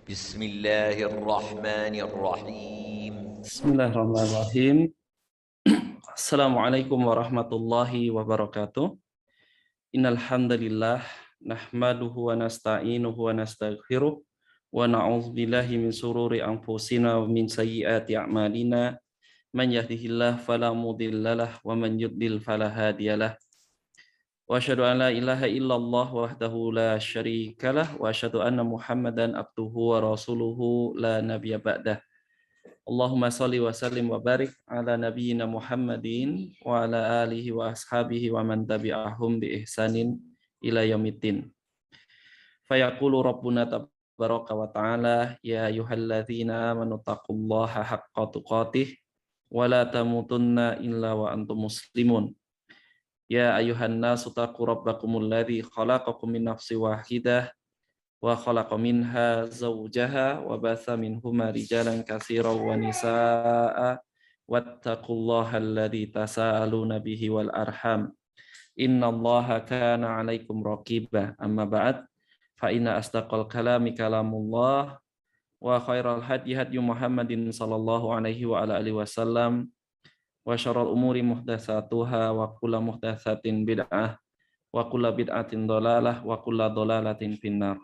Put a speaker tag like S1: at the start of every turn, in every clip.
S1: بسم الله الرحمن الرحيم.
S2: Bismillahirrahmanirrahim. Assalamualaikum warahmatullahi wabarakatuh. Innal hamdalillah nahmaduhu wa nasta'inuhu wa nastaghfiruh wa na'udzubillahi min sururi anfusina wa min sayyiati a'malina. Man yahdihillahu fala mudhillalah wa man yudlil fala hadiyalah. Wa asyhadu an la ilaha illallah wahdahu la syarikalah wa asyhadu anna Muhammadan abduhu wa rasuluhu la nabiyya ba'dah. Allahumma salli wa sallim wa barik ala nabiyyina Muhammadin wa ala alihi wa ashabihi wa man tabi'ahum bi ihsanin ila yaumiddin. Fayaqulu rabbuna tabaraka wa ta'ala ya ayyuhalladzina amanu taqullaha haqqa tuqatih wa la tamutunna illa wa antum muslimun. Ya ayyuhan nasu taqu rabbakumul ladzi khalaqakum min nafsin wahidah wa khalaqa minha zawjaha wa batha minhuma rijalan katsiran wa nisaa wattaqullaha alladzi tasaaluna bihi wal arham innallaha kana 'alaikum raqiba amma ba'd fa inna asdaqal kalami kalamullah wa khairal hadyi hadyu Muhammadin sallallahu alaihi wa ala alihi wasallam wa syarrul umuri muhdatsatuha wa kullu muhdatsatin bid'ah wa kullu bid'atin dhalalah wa kullu dhalalatin finnar.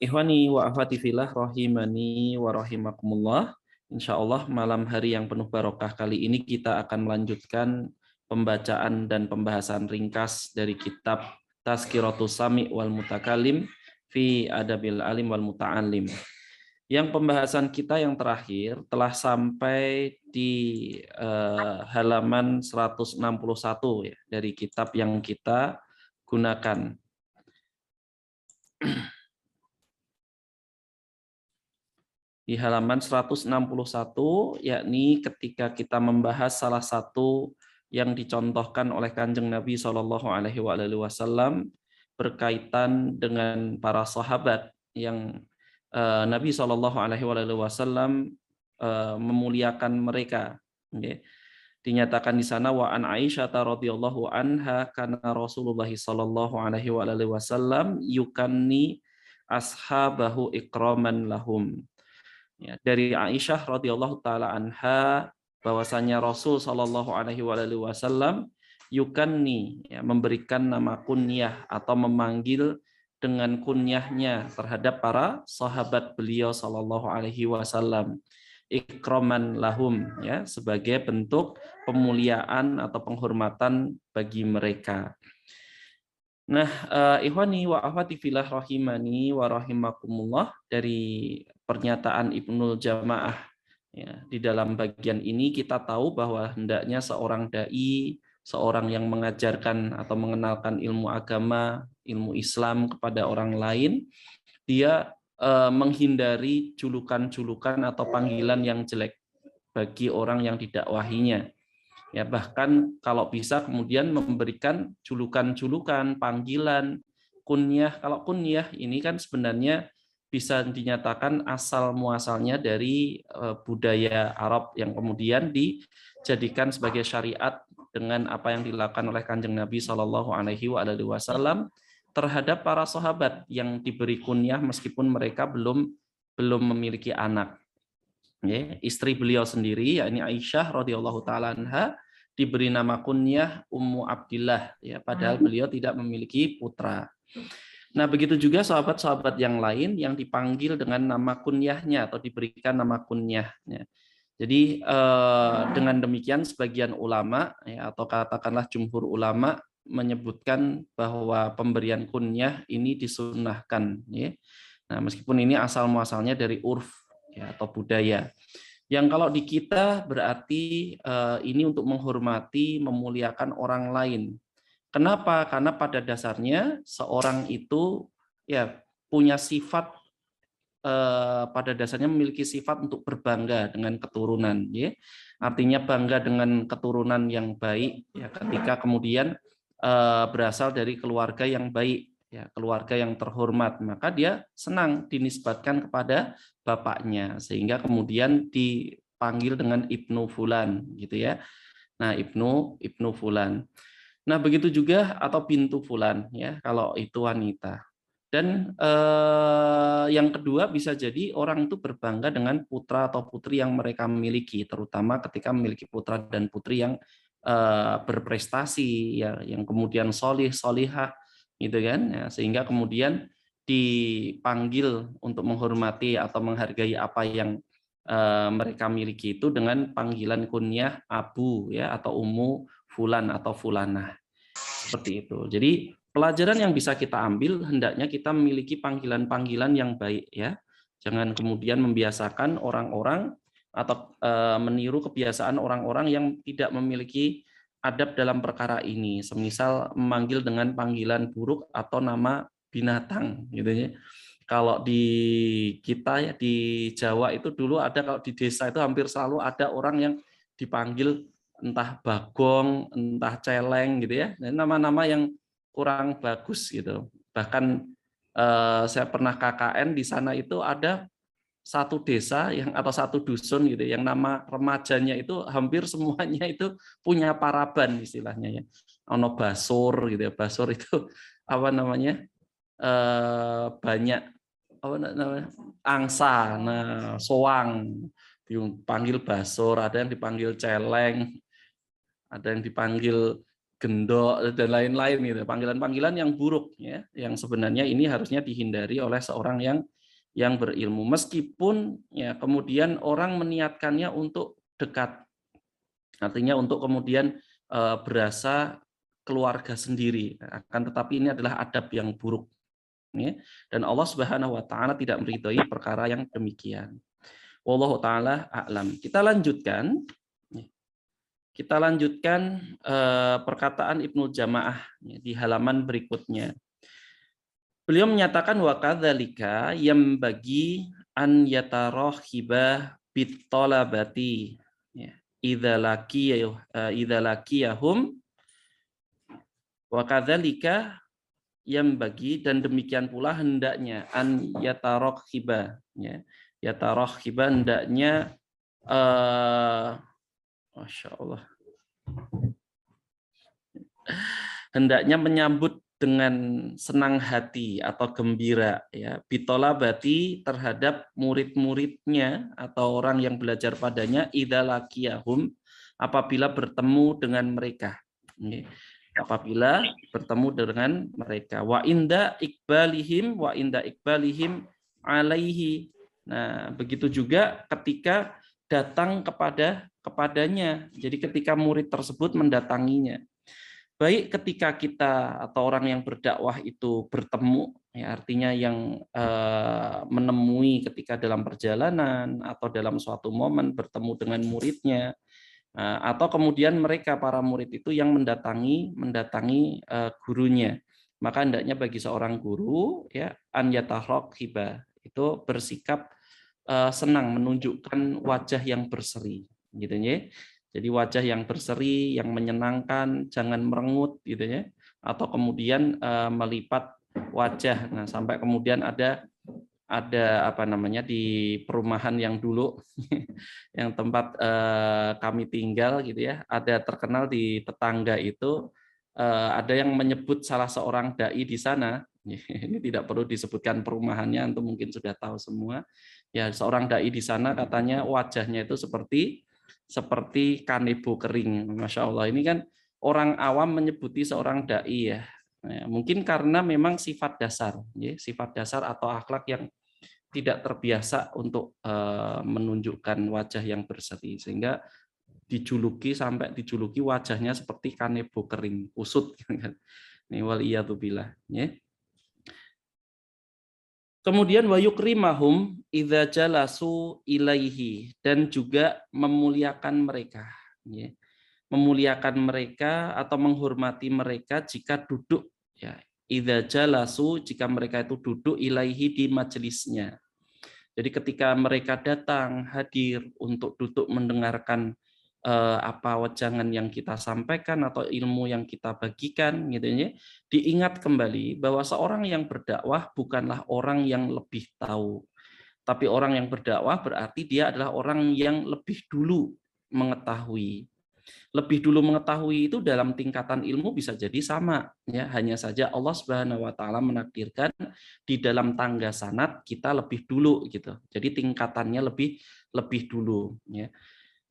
S2: Ikhwani wa akhwati fillah rahimani wa rahimakumullah. Insyaallah malam hari yang penuh barokah kali ini kita akan melanjutkan pembacaan dan pembahasan ringkas dari kitab Tazkiratus Sami' wal Mutakalim fi Adabil Alim wal Muta'allim. Yang pembahasan kita yang terakhir telah sampai di halaman 161 ya, dari kitab yang kita gunakan. Di halaman 161, yakni ketika kita membahas salah satu yang dicontohkan oleh Kanjeng Nabi SAW berkaitan dengan para sahabat yang Nabi SAW memuliakan mereka. Dinyatakan di sana wa an Aisyah radhiyallahu anha kana Rasulullah SAW yukanni ashabahu ikraman lahum. Ya, dari Aisyah radhiyallahu taala anha bahwasanya Rasul sallallahu alaihi wasallam yukanni, ya, memberikan nama kunyah atau memanggil dengan kunyahnya terhadap para sahabat beliau sallallahu alaihi wasallam, ikraman lahum, ya, sebagai bentuk pemuliaan atau penghormatan bagi mereka. Nah, ikhwani wa akhwati fillah rahimani wa rahimakumullah, dari pernyataan Ibnul Jamaah ya, di dalam bagian ini kita tahu bahwa hendaknya seorang dai, seorang yang mengajarkan atau mengenalkan ilmu agama, ilmu Islam kepada orang lain, dia menghindari julukan-julukan atau panggilan yang jelek bagi orang yang didakwahinya. Ya, bahkan kalau bisa kemudian memberikan julukan-julukan, panggilan, kunyah. Kalau kunyah ini kan sebenarnya bisa dinyatakan asal muasalnya dari budaya Arab yang kemudian dijadikan sebagai syariat dengan apa yang dilakukan oleh Kanjeng Nabi Shallallahu Alaihi Wasallam terhadap para sahabat yang diberi kunyah meskipun mereka belum memiliki anak. Ya, istri beliau sendiri, yakni Aisyah radhiyallahu taala anha, diberi nama kunyah Ummu Abdillah, ya, padahal beliau tidak memiliki putra. Nah, begitu juga sahabat-sahabat yang lain yang dipanggil dengan nama kunyahnya atau diberikan nama kunyahnya. Jadi dengan demikian sebagian ulama, ya, atau katakanlah jumhur ulama menyebutkan bahwa pemberian kunyah ini disunnahkan, ya. Nah, meskipun ini asal muasalnya dari urf, ya, atau budaya. Yang kalau di kita berarti ini untuk menghormati, memuliakan orang lain. Kenapa? Karena pada dasarnya seorang itu ya punya sifat, pada dasarnya memiliki sifat untuk berbangga dengan keturunan, ya. Artinya bangga dengan keturunan yang baik, ya, ketika kemudian berasal dari keluarga yang baik, ya, keluarga yang terhormat, maka dia senang dinisbatkan kepada bapaknya, sehingga kemudian dipanggil dengan Ibnu Fulan, gitu ya. Nah, Ibnu Fulan. Nah, begitu juga atau bintu Fulan, ya, kalau itu wanita. Dan yang kedua bisa jadi orang itu berbangga dengan putra atau putri yang mereka miliki, terutama ketika memiliki putra dan putri yang berprestasi, ya, yang kemudian solih, solihah, gitu kan, ya, sehingga kemudian dipanggil untuk menghormati atau menghargai apa yang mereka miliki itu dengan panggilan kunyah abu, ya, atau ummu fulan atau fulanah, seperti itu. Jadi pelajaran yang bisa kita ambil, hendaknya kita memiliki panggilan-panggilan yang baik, ya. Jangan kemudian membiasakan orang-orang atau meniru kebiasaan orang-orang yang tidak memiliki adab dalam perkara ini. Semisal memanggil dengan panggilan buruk atau nama binatang, gitu ya. Kalau di kita, ya, di Jawa itu dulu ada, kalau di desa itu hampir selalu ada orang yang dipanggil entah bagong, entah celeng, gitu ya. Nama-nama yang kurang bagus gitu. Bahkan saya pernah KKN di sana, itu ada satu desa yang atau satu dusun gitu yang nama remajanya itu hampir semuanya itu punya paraban istilahnya, ya. Ono basur gitu ya. Basur itu apa namanya? Banyak apa namanya? Angsa, nah soang dipanggil basur, ada yang dipanggil celeng, ada yang dipanggil gendok dan lain-lain gitu. Panggilan-panggilan yang buruk, ya, yang sebenarnya ini harusnya dihindari oleh seorang yang berilmu. Meskipun, ya, kemudian orang meniatkannya untuk dekat. Artinya untuk kemudian berasa keluarga sendiri. Akan tetapi ini adalah adab yang buruk, ya. Dan Allah Subhanahu wa taala tidak meridhai perkara yang demikian. Wallahu taala a'lam. Kita lanjutkan. Kita lanjutkan perkataan Ibnu Jamaah, ya, di halaman berikutnya. Beliau menyatakan wa kadzalika yang bagi an yatarohiba bitolabati, ya, idza laqiyahum wa kadzalika yang bagi, dan demikian pula hendaknya an yatarohiba, ya, yatarohiba hendaknya Masya Allah, hendaknya menyambut dengan senang hati atau gembira, ya, bitolabati terhadap murid-muridnya atau orang yang belajar padanya, idza laqiyahum apabila bertemu dengan mereka, apabila bertemu dengan mereka, wa inda iqbalihim alaihi. Nah, begitu juga ketika datang kepadanya, jadi ketika murid tersebut mendatanginya. Baik ketika kita atau orang yang berdakwah itu bertemu, ya, artinya yang menemui ketika dalam perjalanan atau dalam suatu momen bertemu dengan muridnya, atau kemudian mereka para murid itu yang mendatangi gurunya, maka hendaknya bagi seorang guru, ya, an yatarohiba, itu bersikap senang, menunjukkan wajah yang berseri, gitu ya. Jadi wajah yang berseri, yang menyenangkan, jangan merengut, gitu ya, atau kemudian melipat wajah. Nah, sampai kemudian ada apa namanya di perumahan yang dulu yang tempat kami tinggal, gitu ya, ada terkenal di tetangga itu ada yang menyebut salah seorang dai di sana. Ini tidak perlu disebutkan perumahannya, untuk mungkin sudah tahu semua. Ya, seorang dai di sana katanya wajahnya itu seperti kanebo kering. Masya Allah, ini kan orang awam menyebuti seorang dai, ya. Nah, mungkin karena memang sifat dasar, ya, sifat dasar atau akhlak yang tidak terbiasa untuk menunjukkan wajah yang berseri, sehingga sampai dijuluki wajahnya seperti kanebo kering, kusut. Ini waliyadzubillah, ya. Kemudian wa yukrimahum idza jalasu ilaihi, dan juga memuliakan mereka, ya. Memuliakan mereka atau menghormati mereka jika duduk, ya. Idza jalasu, jika mereka itu duduk, ilaihi, di majelisnya. Jadi ketika mereka datang hadir untuk duduk mendengarkan apa wejangan yang kita sampaikan atau ilmu yang kita bagikan, gitu ya, diingat kembali bahwa seorang yang berdakwah bukanlah orang yang lebih tahu, tapi orang yang berdakwah berarti dia adalah orang yang lebih dulu mengetahui. Lebih dulu mengetahui itu dalam tingkatan ilmu bisa jadi sama, ya. Hanya saja Allah Subhanahu wa taala menakdirkan di dalam tangga sanad kita lebih dulu gitu. Jadi tingkatannya lebih lebih dulu, ya.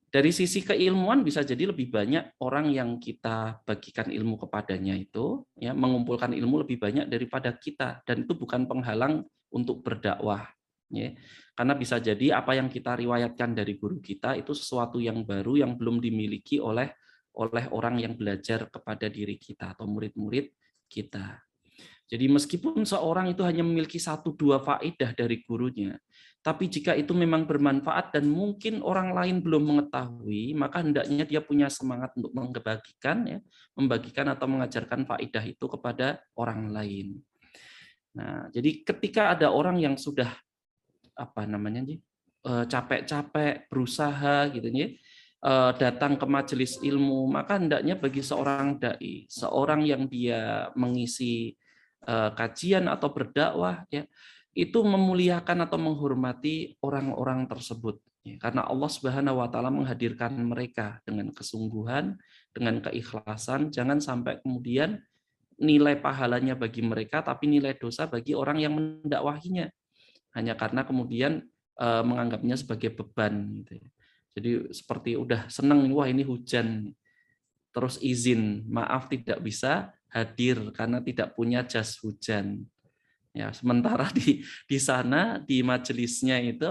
S2: Dari sisi keilmuan bisa jadi lebih banyak orang yang kita bagikan ilmu kepadanya itu, ya, mengumpulkan ilmu lebih banyak daripada kita, dan itu bukan penghalang untuk berdakwah, ya. Karena bisa jadi apa yang kita riwayatkan dari guru kita itu sesuatu yang baru yang belum dimiliki oleh orang yang belajar kepada diri kita atau murid-murid kita. Jadi meskipun seorang itu hanya memiliki 1-2 faedah dari gurunya, tapi jika itu memang bermanfaat dan mungkin orang lain belum mengetahui, maka hendaknya dia punya semangat untuk membagikan atau mengajarkan faedah itu kepada orang lain. Nah, jadi ketika ada orang yang sudah capek-capek berusaha gitu ya, datang ke majelis ilmu, maka hendaknya bagi seorang dai, seorang yang dia mengisi kajian atau berdakwah, ya, itu memuliakan atau menghormati orang-orang tersebut, ya, karena Allah Subhanahu wa taala menghadirkan mereka dengan kesungguhan, dengan keikhlasan. Jangan sampai kemudian nilai pahalanya bagi mereka tapi nilai dosa bagi orang yang mendakwahinya, hanya karena kemudian menganggapnya sebagai beban gitu ya. Jadi seperti udah seneng, wah ini hujan, terus izin maaf tidak bisa hadir karena tidak punya jas hujan, ya. Sementara di sana di majelisnya itu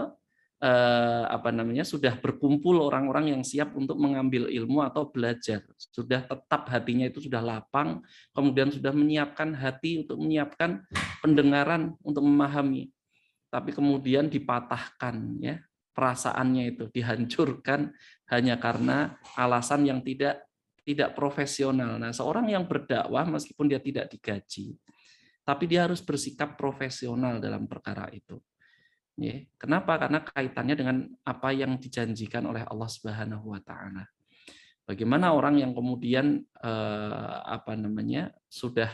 S2: sudah berkumpul orang-orang yang siap untuk mengambil ilmu atau belajar, sudah tetap hatinya itu sudah lapang, kemudian sudah menyiapkan hati untuk menyiapkan pendengaran untuk memahami, tapi kemudian dipatahkan, ya, perasaannya itu dihancurkan hanya karena alasan yang tidak profesional. Nah, seorang yang berdakwah meskipun dia tidak digaji, tapi dia harus bersikap profesional dalam perkara itu. Ya, kenapa? Karena kaitannya dengan apa yang dijanjikan oleh Allah Subhanahu wa taala. Bagaimana orang yang kemudian sudah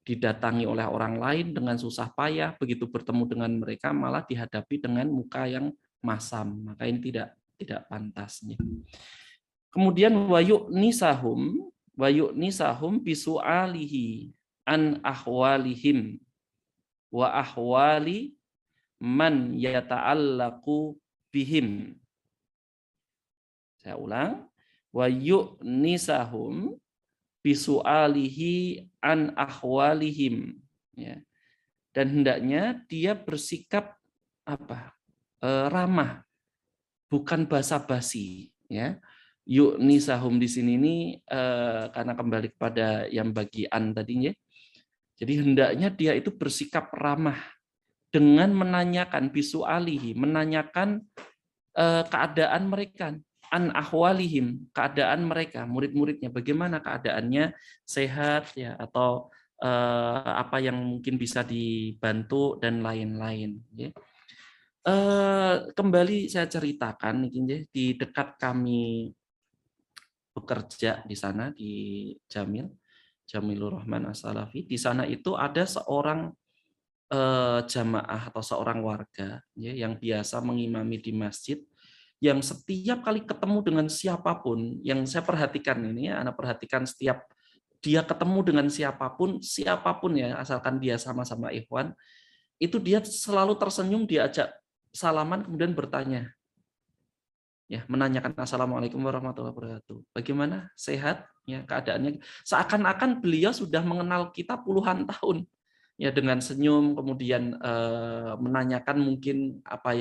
S2: didatangi oleh orang lain dengan susah payah, begitu bertemu dengan mereka malah dihadapi dengan muka yang masam, maka ini tidak pantas. Kemudian wayuk nisahum bisu'alihi an ahwalihim wa ahwali man yata'allaqu bihim. Saya ulang, wayuk nisahum bisu'alihi an ahwalihim, ya. Dan hendaknya dia bersikap ramah, bukan basa-basi, ya. Yuk nisahum di sini ini karena kembali kepada yang bagian tadinya. Jadi hendaknya dia itu bersikap ramah dengan menanyakan bisu'alihi, menanyakan keadaan mereka, an ahwalihim, keadaan mereka, murid-muridnya, bagaimana keadaannya, sehat ya, atau apa yang mungkin bisa dibantu dan lain-lain, ya. Kembali saya ceritakan di dekat kami bekerja di sana di Jamilur Rahman As-Salafi, di sana itu ada seorang jamaah atau seorang warga, ya, yang biasa mengimami di masjid, yang setiap kali ketemu dengan siapapun, yang saya perhatikan ini, ya, Anda perhatikan setiap dia ketemu dengan siapapun ya, asalkan dia sama-sama ikhwan, itu dia selalu tersenyum, diajak salaman, kemudian bertanya, ya, menanyakan assalamualaikum warahmatullahi wabarakatuh, bagaimana, sehat, ya, keadaannya, seakan-akan beliau sudah mengenal kita puluhan tahun, ya, dengan senyum, kemudian menanyakan mungkin apa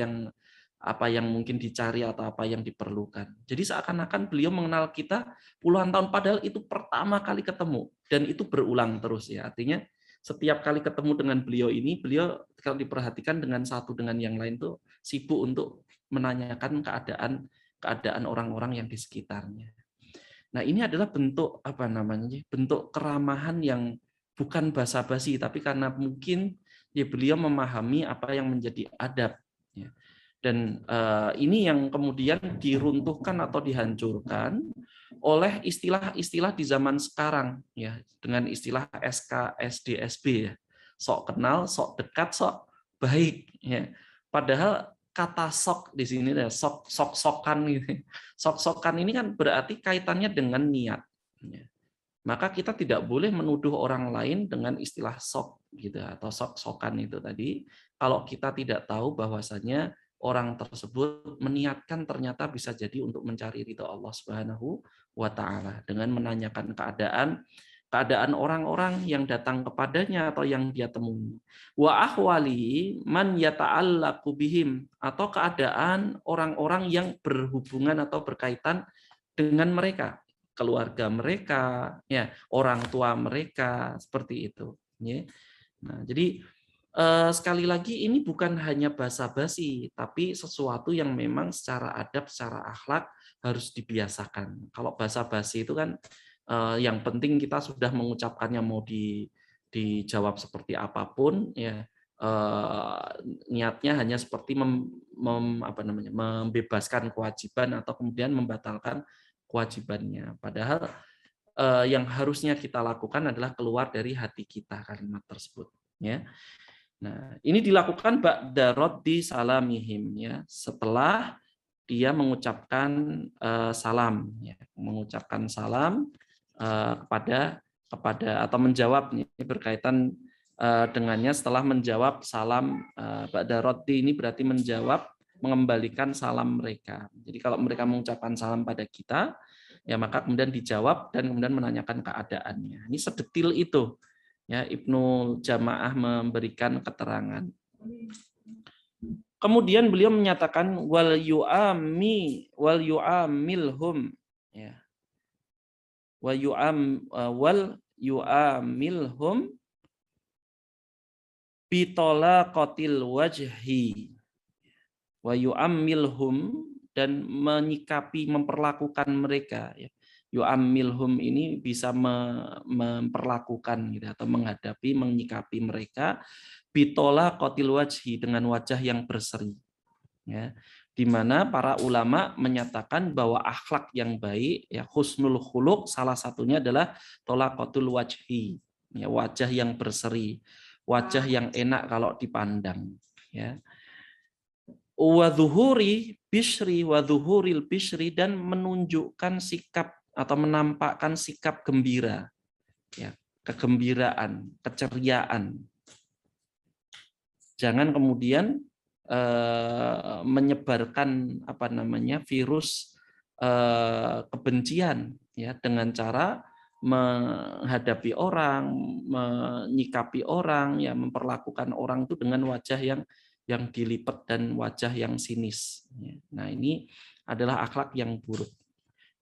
S2: yang mungkin dicari atau apa yang diperlukan. Jadi seakan-akan beliau mengenal kita puluhan tahun, padahal itu pertama kali ketemu dan itu berulang terus, ya. Artinya setiap kali ketemu dengan beliau ini, beliau kalau diperhatikan dengan satu dengan yang lain tuh sibuk untuk menanyakan keadaan orang-orang yang di sekitarnya. Nah, ini adalah bentuk bentuk keramahan yang bukan basa-basi, tapi karena mungkin ya beliau memahami apa yang menjadi adab, ya. Dan ini yang kemudian diruntuhkan atau dihancurkan oleh istilah-istilah di zaman sekarang, ya, dengan istilah SKSDSB, ya. Sok kenal, sok dekat, sok baik, ya. Padahal kata sok di sini ya, sok-sokan gitu. Sok-sokan ini kan berarti kaitannya dengan niat. Maka kita tidak boleh menuduh orang lain dengan istilah sok gitu atau sok-sokan itu tadi kalau kita tidak tahu bahwasanya orang tersebut meniatkan ternyata bisa jadi untuk mencari ridho Allah Subhanahu wa taala dengan menanyakan keadaan orang-orang yang datang kepadanya atau yang dia temui. Wa ahwali man yata'allaqu bihim, atau keadaan orang-orang yang berhubungan atau berkaitan dengan mereka, keluarga mereka, ya, orang tua mereka, seperti itu. Ya. Nah, jadi sekali lagi ini bukan hanya basa-basi, tapi sesuatu yang memang secara adab, secara akhlak harus dibiasakan. Kalau basa-basi itu kan yang penting kita sudah mengucapkannya, mau dijawab seperti apapun, ya niatnya hanya seperti membebaskan kewajiban atau kemudian membatalkan kewajibannya. Padahal yang harusnya kita lakukan adalah keluar dari hati kita kalimat tersebut. Ya. Nah, ini dilakukan ba'da raddi salamihim, ya, setelah dia mengucapkan salam, ya, mengucapkan salam kepada atau menjawab, ini berkaitan dengannya setelah menjawab salam. Ba'da raddi ini berarti menjawab, mengembalikan salam mereka. Jadi kalau mereka mengucapkan salam pada kita, ya maka kemudian dijawab dan kemudian menanyakan keadaannya. Ini sedetil itu, ya, Ibnu Jamaah memberikan keterangan. Kemudian beliau menyatakan wal yu'amilhum, ya, wal yu'amilhum bitolaqatil wajhi, wa yu'ammilhum, dan menyikapi, memperlakukan mereka, ya. Yu'ammilhum ini bisa memperlakukan gitu, atau menghadapi, menyikapi mereka bitolaqatil wajhi, dengan wajah yang berseri, ya. Di mana para ulama menyatakan bahwa akhlak yang baik, ya, husnul khuluq, salah satunya adalah tolaqatul wajhi, ya, wajah yang berseri, wajah yang enak kalau dipandang, ya. Wadhuhuri bishri, wadhuhuril bishri, dan menunjukkan sikap atau menampakkan sikap gembira, ya, kegembiraan, keceriaan. Jangan kemudian menyebarkan virus kebencian, ya, dengan cara menghadapi orang, menyikapi orang, ya, memperlakukan orang itu dengan wajah yang dilipat dan wajah yang sinis. Nah, ini adalah akhlak yang buruk.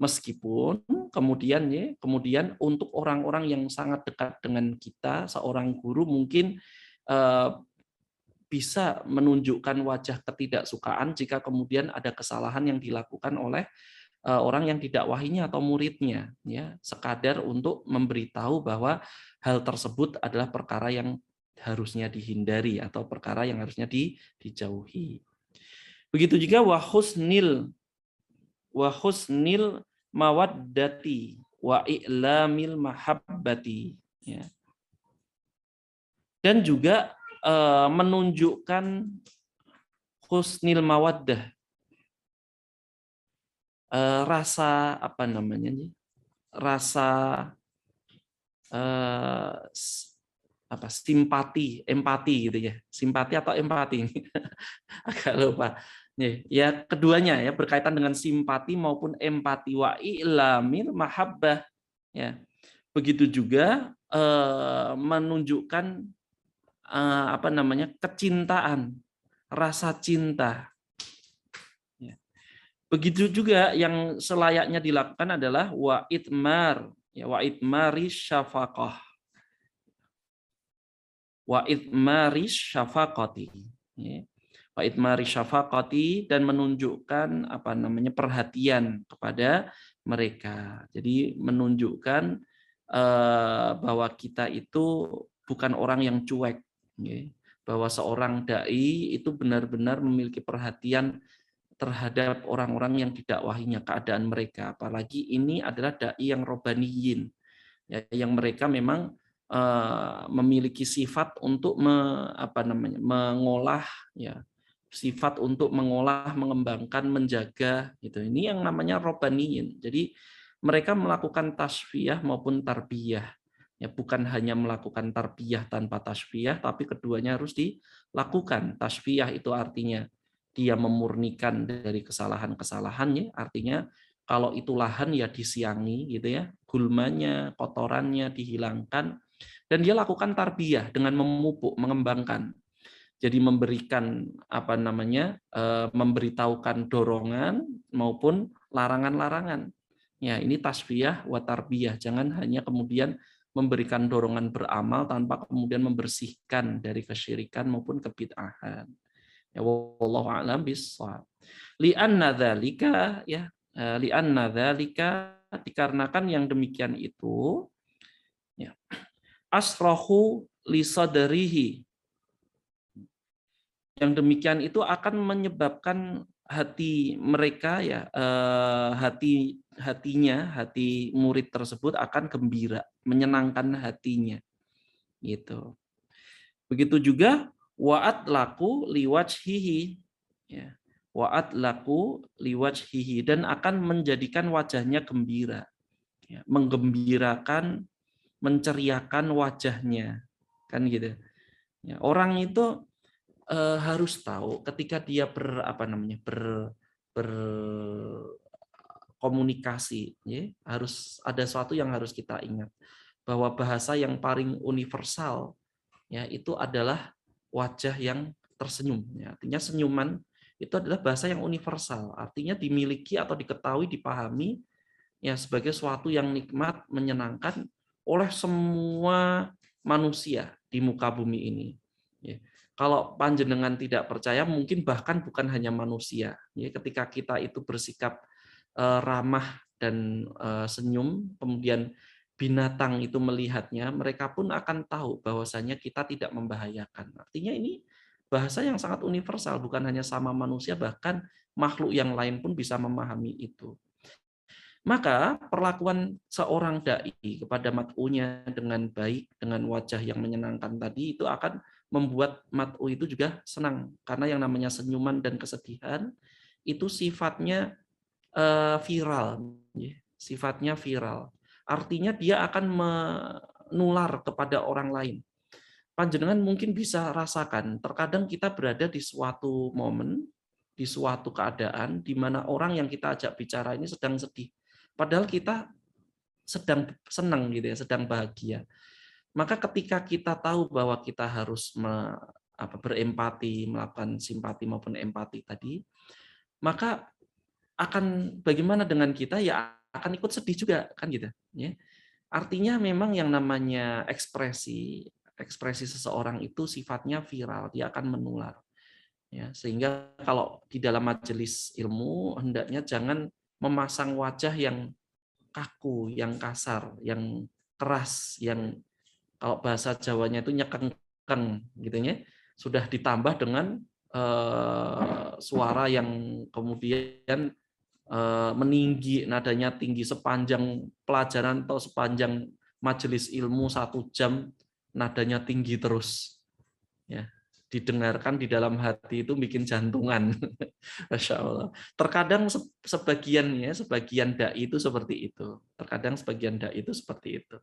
S2: Meskipun kemudian untuk orang-orang yang sangat dekat dengan kita, seorang guru mungkin bisa menunjukkan wajah ketidaksukaan jika kemudian ada kesalahan yang dilakukan oleh orang yang didakwahinya atau muridnya, ya, sekadar untuk memberitahu bahwa hal tersebut adalah perkara yang harusnya dihindari atau perkara yang harusnya dijauhi. Begitu juga wa husnil mawaddati wa i'lamil mahabbati, ya. Dan juga menunjukkan husnil mawaddah, rasa simpati, empati gitu, ya, simpati atau empati, agak lupa. Ya, keduanya, ya, berkaitan dengan simpati maupun empati, wa i'lamil mahabbah, ya. Begitu juga menunjukkan kecintaan, rasa cinta. Begitu juga yang selayaknya dilakukan adalah wa itmari syafaqah, wa itmari syafaqati, wa itmari syafaqati, dan menunjukkan perhatian kepada mereka. Jadi menunjukkan bahwa kita itu bukan orang yang cuek, bahwa seorang dai itu benar-benar memiliki perhatian terhadap orang-orang yang didakwahinya, keadaan mereka. Apalagi ini adalah dai yang robbaniyin, ya, yang mereka memang memiliki sifat untuk mengolah, ya, sifat untuk mengolah, mengembangkan, menjaga gitu. Ini yang namanya robbaniyin. Jadi mereka melakukan tasfiyah maupun tarbiyah. Ya, bukan hanya melakukan tarbiyah tanpa tasfiyah, tapi keduanya harus dilakukan. Tasfiyah itu artinya dia memurnikan dari kesalahan-kesalahannya, artinya kalau itu lahan ya disiangi gitu ya, gulmanya, kotorannya dihilangkan, dan dia lakukan tarbiyah dengan memupuk, mengembangkan. Jadi memberikan apa namanya, memberitahukan dorongan maupun larangan-larangan. Ya, ini tasfiyah wa tarbiyah. Jangan hanya kemudian memberikan dorongan beramal tanpa kemudian membersihkan dari kesyirikan maupun kebid'ahan. Ya, wallahu a'lam bishawab. Li'anna dzalika ya, li'anna dzalika dikarenakan yang demikian itu ya, asrahu li sadrihi. Yang demikian itu akan menyebabkan hati mereka ya, hati murid tersebut akan gembira, menyenangkan hatinya gitu. Begitu juga wa'at laku liwajhihi ya. Wa'at laku liwajhihi, dan akan menjadikan wajahnya gembira. Ya, menggembirakan, menceriakan wajahnya. Kan gitu. Ya, orang itu harus tahu ketika dia berkomunikasi, ya, harus ada sesuatu yang harus kita ingat, bahwa bahasa yang paling universal ya itu adalah wajah yang tersenyum. Ya, artinya senyuman itu adalah bahasa yang universal, artinya dimiliki atau diketahui, dipahami ya sebagai sesuatu yang nikmat, menyenangkan oleh semua manusia di muka bumi ini. Ya. Kalau panjenengan tidak percaya, mungkin bahkan bukan hanya manusia. Ya, ketika kita itu bersikap ramah dan senyum, kemudian binatang itu melihatnya, mereka pun akan tahu bahwasanya kita tidak membahayakan. Artinya ini bahasa yang sangat universal, bukan hanya sama manusia, bahkan makhluk yang lain pun bisa memahami itu. Maka perlakuan seorang dai kepada mat'unya dengan baik, dengan wajah yang menyenangkan tadi, itu akan membuat mat'u itu juga senang. Karena yang namanya senyuman dan kesedihan itu sifatnya viral, sifatnya viral. Artinya dia akan menular kepada orang lain. Panjenengan mungkin bisa rasakan, terkadang kita berada di suatu momen, di suatu keadaan di mana orang yang kita ajak bicara ini sedang sedih. Padahal kita sedang senang gitu ya, sedang bahagia. Maka ketika kita tahu bahwa kita harus berempati, melakukan simpati maupun empati tadi, maka akan bagaimana dengan kita, ya akan ikut sedih juga kan gitu ya. Artinya memang yang namanya ekspresi seseorang itu sifatnya viral, dia akan menular. Ya, sehingga kalau di dalam majelis ilmu hendaknya jangan memasang wajah yang kaku, yang kasar, yang keras, yang kalau bahasa Jawanya itu nyekengkeng gitu ya. Sudah ditambah dengan suara yang kemudian meninggi, nadanya tinggi sepanjang pelajaran atau sepanjang majelis ilmu 1 jam, nadanya tinggi terus. Ya, didengarkan di dalam hati itu bikin jantungan. Masya Allah. Terkadang sebagian dai itu seperti itu. Terkadang sebagian dai itu seperti itu.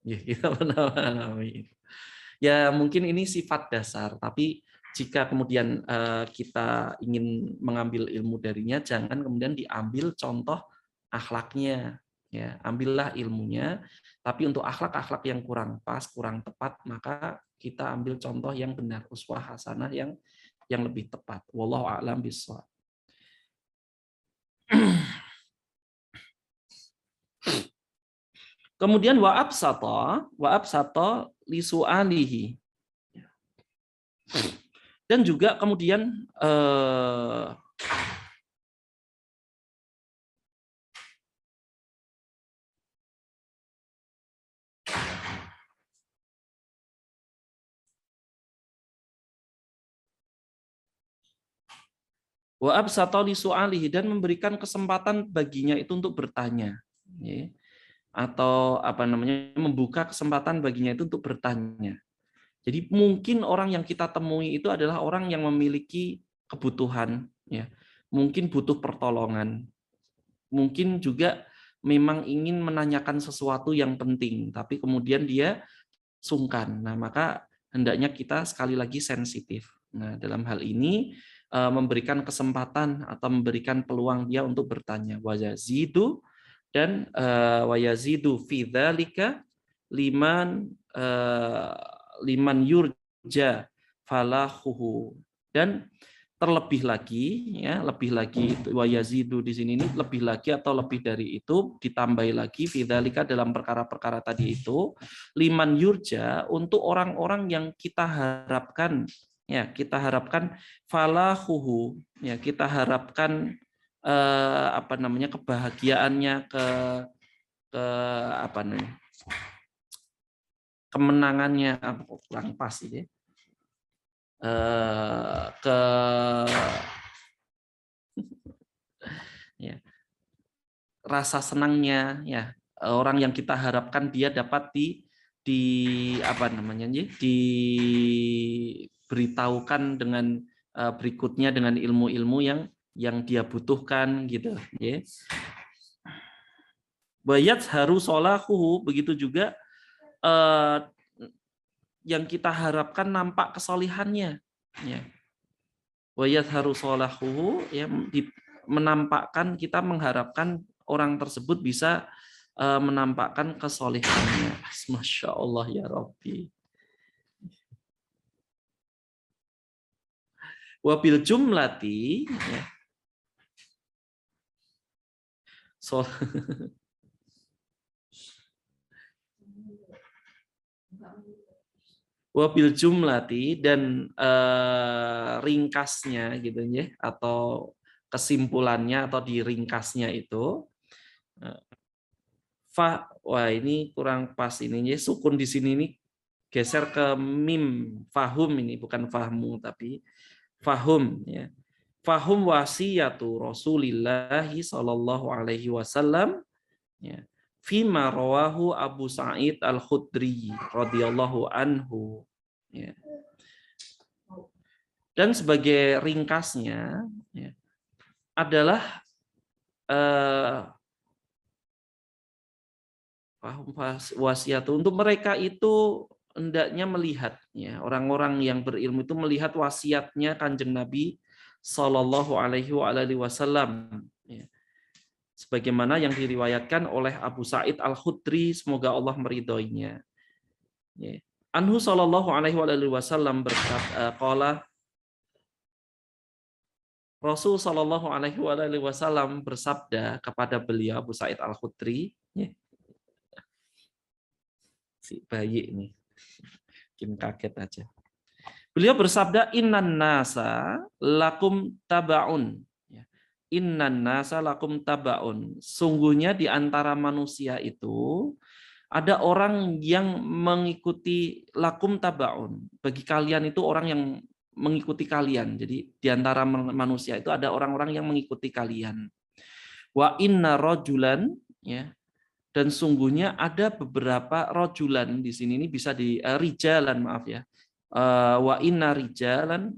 S2: Ya, kita mengalami. Ya mungkin ini sifat dasar, tapi jika kemudian kita ingin mengambil ilmu darinya, jangan kemudian diambil contoh akhlaknya. Ya, ambillah ilmunya, tapi untuk akhlak-akhlak yang kurang pas, kurang tepat, maka kita ambil contoh yang benar, uswah hasanah yang lebih tepat. Wallahu a'lam bishawab. Kemudian wa absata li su'alihi. Dan juga kemudian wa absata li su'alihi, dan memberikan kesempatan baginya itu untuk bertanya, ya. Atau membuka kesempatan baginya itu untuk bertanya. Jadi mungkin orang yang kita temui itu adalah orang yang memiliki kebutuhan, ya. Mungkin butuh pertolongan. Mungkin juga memang ingin menanyakan sesuatu yang penting, tapi kemudian dia sungkan. Nah, maka hendaknya kita sekali lagi sensitif. Nah, dalam hal ini memberikan kesempatan atau memberikan peluang dia untuk bertanya. Wa yazidu dan wa yazidu fi dzalika liman liman yurja falahuhu. Dan terlebih lagi, ya, lebih lagi wa yazidu di sini ini lebih lagi atau lebih dari itu, ditambahi lagi fidzalika dalam perkara-perkara tadi itu, liman yurja untuk orang-orang yang kita harapkan, ya, kita harapkan falahuhu, ya, kita harapkan apa namanya, kebahagiaannya, ke apa namanya, kemenangannya, kurang pas ini, ke ya, rasa senangnya, ya, orang yang kita harapkan dia dapat di apa namanya, diberitahukan dengan berikutnya dengan ilmu-ilmu yang dia butuhkan, gitu, ya. Bayat harus sholahuhu, begitu juga yang kita harapkan nampak kesolihannya, ya. Bayat harus sholahuhu, ya, menampakkan, kita mengharapkan orang tersebut bisa menampakkan kesolihannya. Masya Allah ya Rabbi. Wabil jumlati, ya. Wabil jumlati, dan ringkasnya, gitu ya, atau kesimpulannya atau diringkasnya itu, wah ini kurang pas ini ya, sukun di sini ini geser ke mim, fahum, ini bukan fahmu tapi fahum, ya. Fahum wasiyatu Rasulillahi sallallahu alaihi wasallam, ya, fima rawahu Abu Sa'id Al-Khudri radhiyallahu anhu, ya. Dan sebagai ringkasnya, ya, adalah wasiat untuk mereka itu hendaknya melihat, ya, orang-orang yang berilmu itu melihat wasiatnya Kanjeng Nabi Shallallahu Alaihi Wasallam, ya. Sebagaimana yang diriwayatkan oleh Abu Sa'id Al-Khudri, semoga Allah meridhoinya, ya. Anhu Shallallahu Alaihi Wasallam berkata, qala Rasul Shallallahu Alaihi Wasallam bersabda kepada beliau, Abu Sa'id Al-Khudri, ya. Si bayi ini mungkin kaget aja. Beliau bersabda, innan nasa lakum tabaun. Innan nasa lakum tabaun. Sungguhnya di antara manusia itu ada orang yang mengikuti, lakum tabaun. Bagi kalian itu orang yang mengikuti kalian. Jadi di antara manusia itu ada orang-orang yang mengikuti kalian. Wa inna rojulan, ya. Dan sungguhnya ada beberapa rojulan di sini, ini bisa di rijalan, maaf ya. Wa inna rijalan,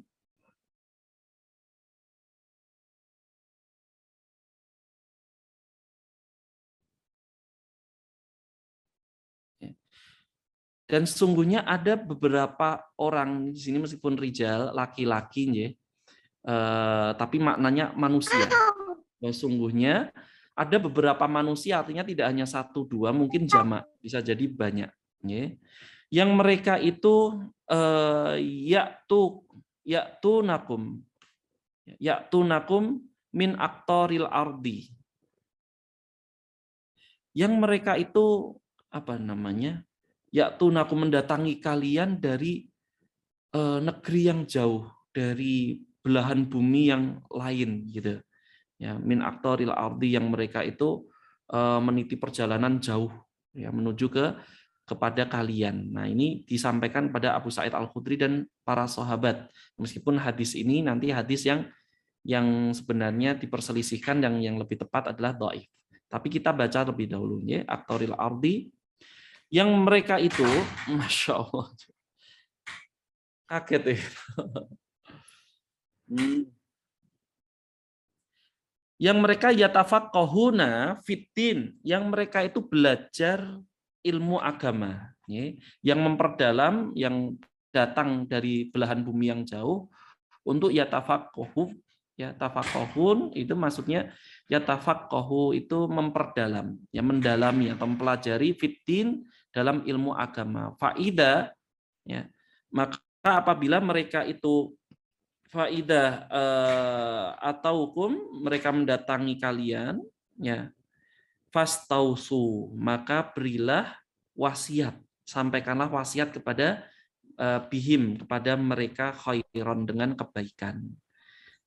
S2: dan sungguhnya ada beberapa orang di sini, meskipun rijal, laki-laki, ya, tapi maknanya manusia. Dan sungguhnya ada beberapa manusia, artinya tidak hanya satu dua, mungkin jamak, bisa jadi banyak, ya. Yang mereka itu ya'tunakum min aktoril ardi. Yang mereka itu apa namanya? Ya'tunakum, mendatangi kalian dari negeri yang jauh, dari belahan bumi yang lain, gitu. Ya, min aktoril ardi, yang mereka itu meniti perjalanan jauh, ya, menuju kepada kalian. Nah, ini disampaikan pada Abu Sa'id Al-Khudri dan para sahabat. Meskipun hadis ini nanti hadis yang sebenarnya diperselisihkan, yang lebih tepat adalah dhaif. Tapi kita baca lebih dahulu, ya, aktoril ardi, yang mereka itu, Masya Allah, kaget ya. yang mereka yatafaqqahuna fiddin, yang mereka itu belajar ilmu agama, yang memperdalam, yang datang dari belahan bumi yang jauh untuk yatafaqqahu. Yatafaqqahun itu maksudnya yatafaqqahu itu memperdalam, ya mendalami atau mempelajari fiddin dalam ilmu agama. Faida, ya, maka apabila mereka itu faidah atau hukum mereka mendatangi kalian, ya fastausu, maka berilah wasiat, sampaikanlah wasiat kepada bihim, kepada mereka khairon, dengan kebaikan.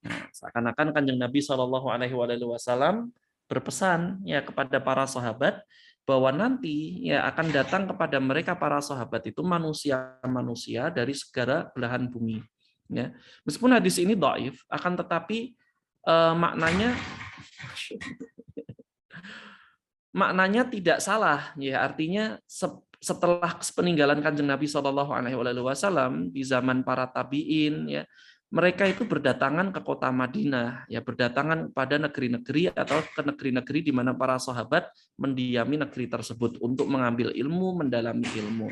S2: Nah, seakan-akan Kanjeng Nabi Shallallahu Alaihi Wasallam berpesan ya kepada para sahabat bahwa nanti ya akan datang kepada mereka para sahabat itu manusia-manusia dari segala belahan bumi. Ya, meskipun hadis ini dhaif, akan tetapi maknanya tidak salah. Ya, artinya setelah peninggalan Kanjeng Nabi Shallallahu Alaihi Wasallam di zaman para tabiin, ya mereka itu berdatangan ke kota Madinah, ya berdatangan pada negeri-negeri atau ke negeri-negeri di mana para sahabat mendiami negeri tersebut untuk mengambil ilmu, mendalami ilmu.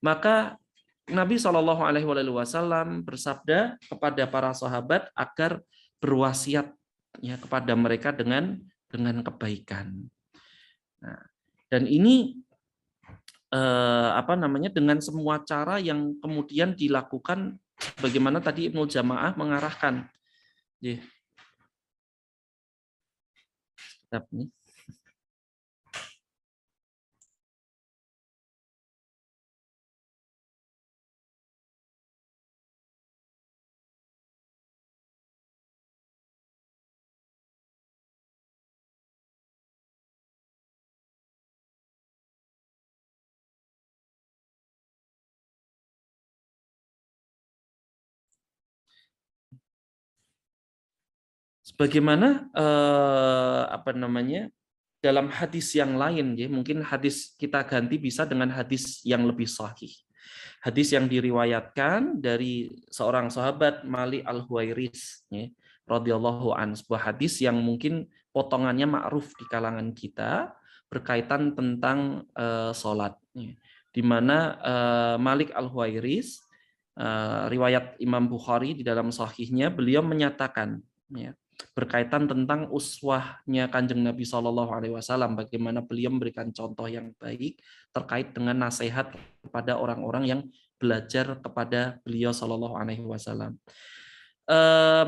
S2: Maka Nabi Shallallahu Alaihi Wasallam bersabda kepada para sahabat agar berwasiat ya kepada mereka dengan kebaikan. Nah, dan ini dengan semua cara yang kemudian dilakukan bagaimana tadi Ibnu Jamaah mengarahkan. Sebagaimana dalam hadis yang lain, ya mungkin hadis kita ganti bisa dengan hadis yang lebih sahih. Hadis yang diriwayatkan dari seorang sahabat Malik Al-Huwairis, ya, radhiyallahu an, sebuah hadis yang mungkin potongannya ma'ruf di kalangan kita berkaitan tentang sholat, ya. Di mana Malik Al-Huwairis, riwayat Imam Bukhari di dalam sahihnya, beliau menyatakan, ya, berkaitan tentang uswahnya Kanjeng Nabi Shallallahu Alaihi Wasallam, bagaimana beliau memberikan contoh yang baik terkait dengan nasihat kepada orang-orang yang belajar kepada beliau Shallallahu Alaihi Wasallam.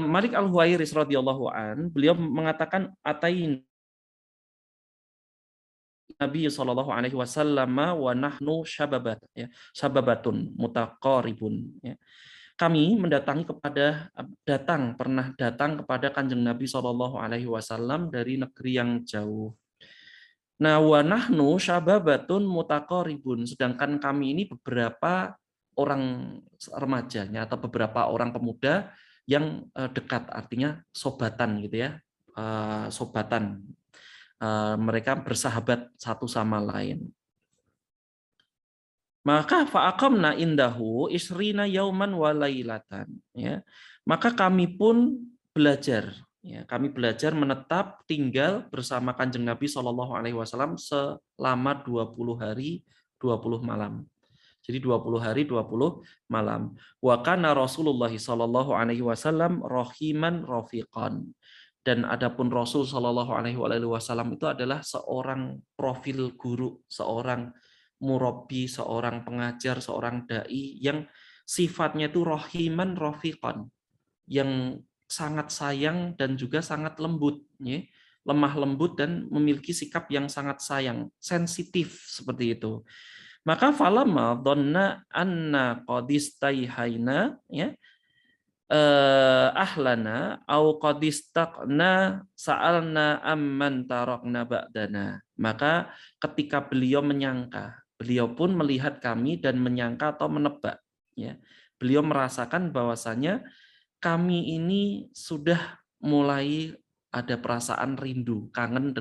S2: Malik Al-Huwairis radhiyallahu an, beliau mengatakan atain Nabi Shallallahu Alaihi Wasallam wa nahnu syababat, ya, syababatun mutaqaribun, ya. Kami pernah datang kepada Kanjeng Nabi Shallallahu Alaihi Wasallam dari negeri yang jauh. Nah, wa nahnu syababatun mutaqaribun, sedangkan kami ini beberapa orang remajanya atau beberapa orang pemuda yang dekat, artinya sobatan gitu ya, sobatan. Mereka bersahabat satu sama lain. Maka fa'aqamna indahu isrina yauman wa lailatan, ya. Maka kami pun belajar, ya, kami belajar menetap tinggal bersama Kanjeng Nabi Shallallahu Alaihi Wasallam selama 20 hari 20 malam. Jadi 20 hari 20 malam. Wa kana Rasulullah Shallallahu Alaihi Wasallam rahiman rafiqan. Dan adapun Rasul Shallallahu Alaihi Wasallam itu adalah seorang profil guru, seorang murabbi, seorang pengajar, seorang dai yang sifatnya itu rohiman rofiqan, yang sangat sayang dan juga sangat lembut, ya, lemah lembut dan memiliki sikap yang sangat sayang, sensitif seperti itu. Maka falama dhanna anna qadistaihaina, ya, ahlana au qadistaqna sa'alna amman tarakna ba'dana. Maka ketika beliau menyangka, beliau pun melihat kami dan menyangka atau menebak, ya. Beliau merasakan bahwasanya kami ini sudah mulai ada perasaan rindu, kangen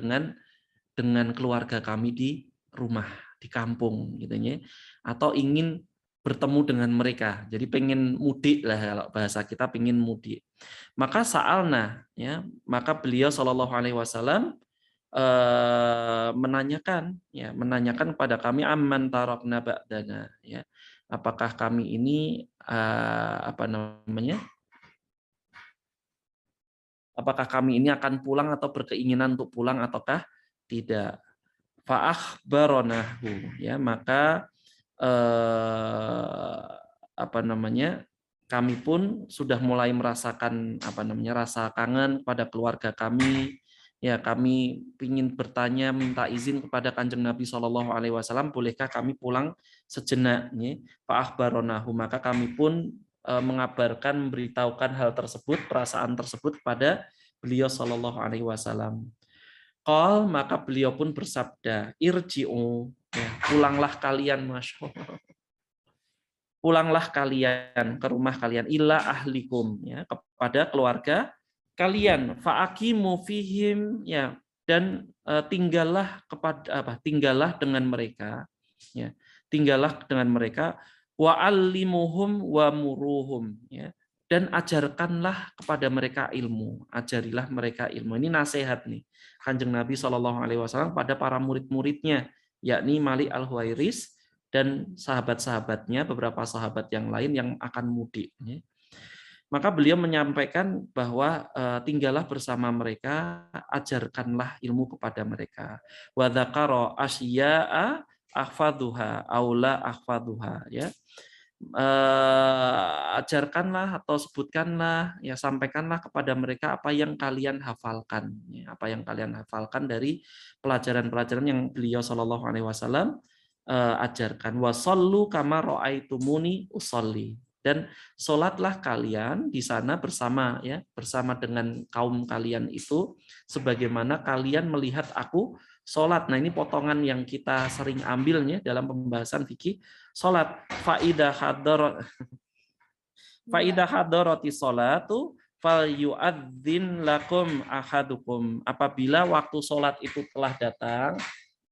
S2: dengan keluarga kami di rumah, di kampung gitu ya. Atau ingin bertemu dengan mereka. Jadi pengen mudik lah, kalau bahasa kita pengen mudik. Maka sa'alna, ya, maka beliau Shallallahu Alaihi Wasallam menanyakan kepada kami amman tarakna ba'dana, ya, apakah kami ini apakah kami ini akan pulang atau berkeinginan untuk pulang ataukah tidak. Fa'akhbaronahu, ya, maka kami pun sudah mulai merasakan rasa kangen kepada keluarga kami, ya, kami ingin bertanya, minta izin kepada Kanjeng Nabi Shallallahu Alaihi Wasallam, bolehkah kami pulang sejenak, ya. Fa'akhbaronahu, maka kami pun mengabarkan, memberitahukan hal tersebut, perasaan tersebut kepada beliau Shallallahu Alaihi Wasallam. Qal, maka beliau pun bersabda, irji'u, ya, pulanglah kalian, Masya Allah. Pulanglah kalian ke rumah kalian, ila ahlikum, ya, kepada keluarga kalian, fa'aqimu fihim, ya, dan tinggallah dengan mereka, ya, tinggallah dengan mereka, wa'allimuhum wa muruhum, ya, dan ajarkanlah kepada mereka ilmu, ajarilah mereka ilmu. Ini nasihat nih Kanjeng Nabi Shallallahu Alaihi Wasallam pada para murid-muridnya, yakni Malik Al-Huwairis dan sahabat-sahabatnya, beberapa sahabat yang lain yang akan mudik. Maka beliau menyampaikan bahwa tinggallah bersama mereka, ajarkanlah ilmu kepada mereka. Wa dzakara asya'a akhfaduha aula akhfaduha, ya. Ajarkanlah atau sebutkanlah, ya, sampaikanlah kepada mereka apa yang kalian hafalkan, ya, apa yang kalian hafalkan dari pelajaran-pelajaran yang beliau Shallallahu Alaihi Wasallam ajarkan. Wasallu kama ra'aitumuni usolli, dan sholatlah kalian di sana bersama, ya, bersama dengan kaum kalian itu sebagaimana kalian melihat aku sholat. Nah, ini potongan yang kita sering ambilnya dalam pembahasan fikih sholat. Faidah hadarati sholatu fal yu'adzin lakum ahadukum. Apabila waktu sholat itu telah datang,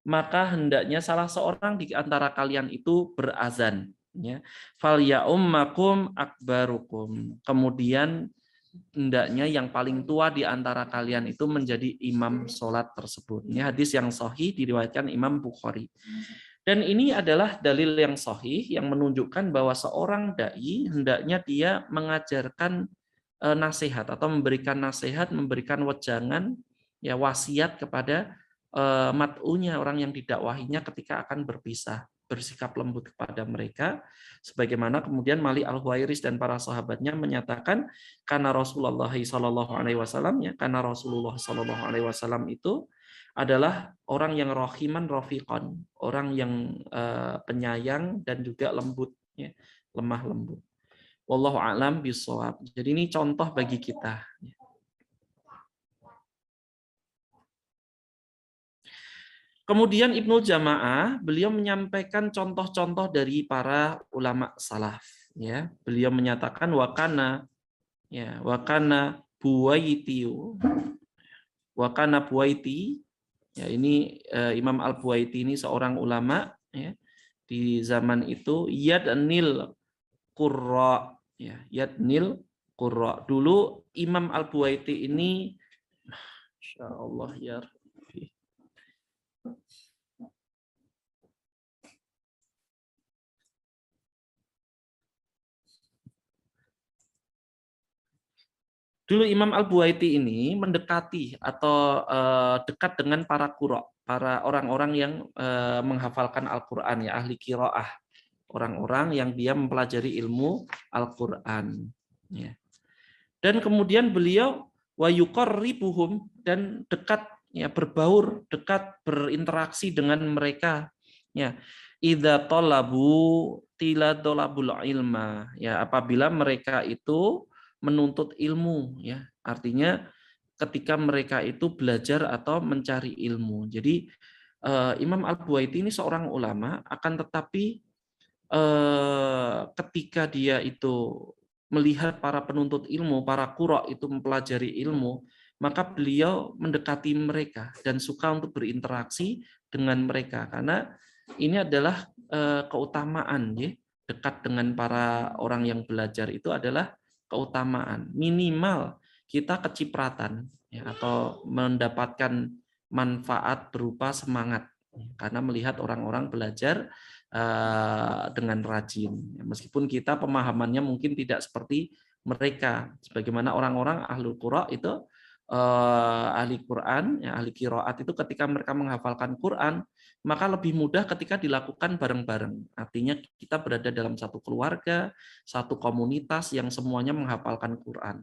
S2: maka hendaknya salah seorang di antara kalian itu berazan, ya. Fal ya'ummakum akbarukum. Kemudian hendaknya yang paling tua di antara kalian itu menjadi imam sholat tersebut. Ini hadis yang sahih diriwayatkan Imam Bukhari. Dan ini adalah dalil yang sahih yang menunjukkan bahwa seorang dai hendaknya dia mengajarkan nasihat atau memberikan nasihat, memberikan wejangan, ya, wasiat kepada mat'unya, orang yang didakwahinya ketika akan berpisah, bersikap lembut kepada mereka, sebagaimana kemudian Malik Al-Huwairis dan para sahabatnya menyatakan karena Rasulullah Shallallahu Alaihi Wasallam, ya, karena Rasulullah Shallallahu Alaihi Wasallam itu adalah orang yang rohiman rofiqon, orang yang penyayang dan juga lembut, ya, lemah lembut. Wallahu a'lam bishawab. Jadi ini contoh bagi kita. Kemudian Ibnu Jamaah, beliau menyampaikan contoh-contoh dari para ulama salaf, ya. Beliau menyatakan wakana Buwaiti, ya, ini Imam Al-Buwaiti ini seorang ulama, ya, di zaman itu, yadnil qurra, ya, yadnil qurra. Dulu Imam Al-Buwaiti ini, insyaallah ya, dulu Imam Al-Buwaiti ini mendekati atau dekat dengan para qurra, para orang-orang yang menghafalkan Al-Qur'an, ya, ahli qiraah, orang-orang yang dia mempelajari ilmu Al-Qur'an, ya. Dan kemudian beliau wa yuqarribuhum, dan dekat, ya, berbaur, dekat berinteraksi dengan mereka, ya. Idza talabu tiladolabul ilma, ya, apabila mereka itu menuntut ilmu, ya, artinya ketika mereka itu belajar atau mencari ilmu. Jadi Imam Al-Buwaiti ini seorang ulama, akan tetapi ketika dia itu melihat para penuntut ilmu, para qurra itu mempelajari ilmu, maka beliau mendekati mereka dan suka untuk berinteraksi dengan mereka, karena ini adalah keutamaan, ya, dekat dengan para orang yang belajar itu adalah keutamaan. Minimal kita kecipratan ya, atau mendapatkan manfaat berupa semangat karena melihat orang-orang belajar dengan rajin. Meskipun kita pemahamannya mungkin tidak seperti mereka, sebagaimana orang-orang ahlul qura itu ahli Quran, ya, ahli qiraat itu ketika mereka menghafalkan Quran, maka lebih mudah ketika dilakukan bareng-bareng. Artinya kita berada dalam satu keluarga, satu komunitas yang semuanya menghafalkan Quran.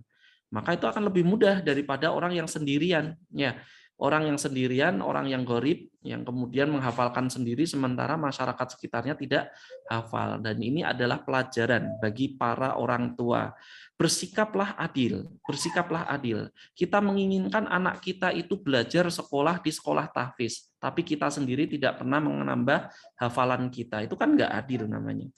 S2: Maka itu akan lebih mudah daripada orang yang sendirian. Ya, orang yang sendirian, orang yang gharib, yang kemudian menghafalkan sendiri sementara masyarakat sekitarnya tidak hafal. Dan ini adalah pelajaran bagi para orang tua. Bersikaplah adil, bersikaplah adil. Kita menginginkan anak kita itu belajar sekolah di sekolah tahfiz, tapi kita sendiri tidak pernah menambah hafalan kita. Itu kan nggak adil namanya.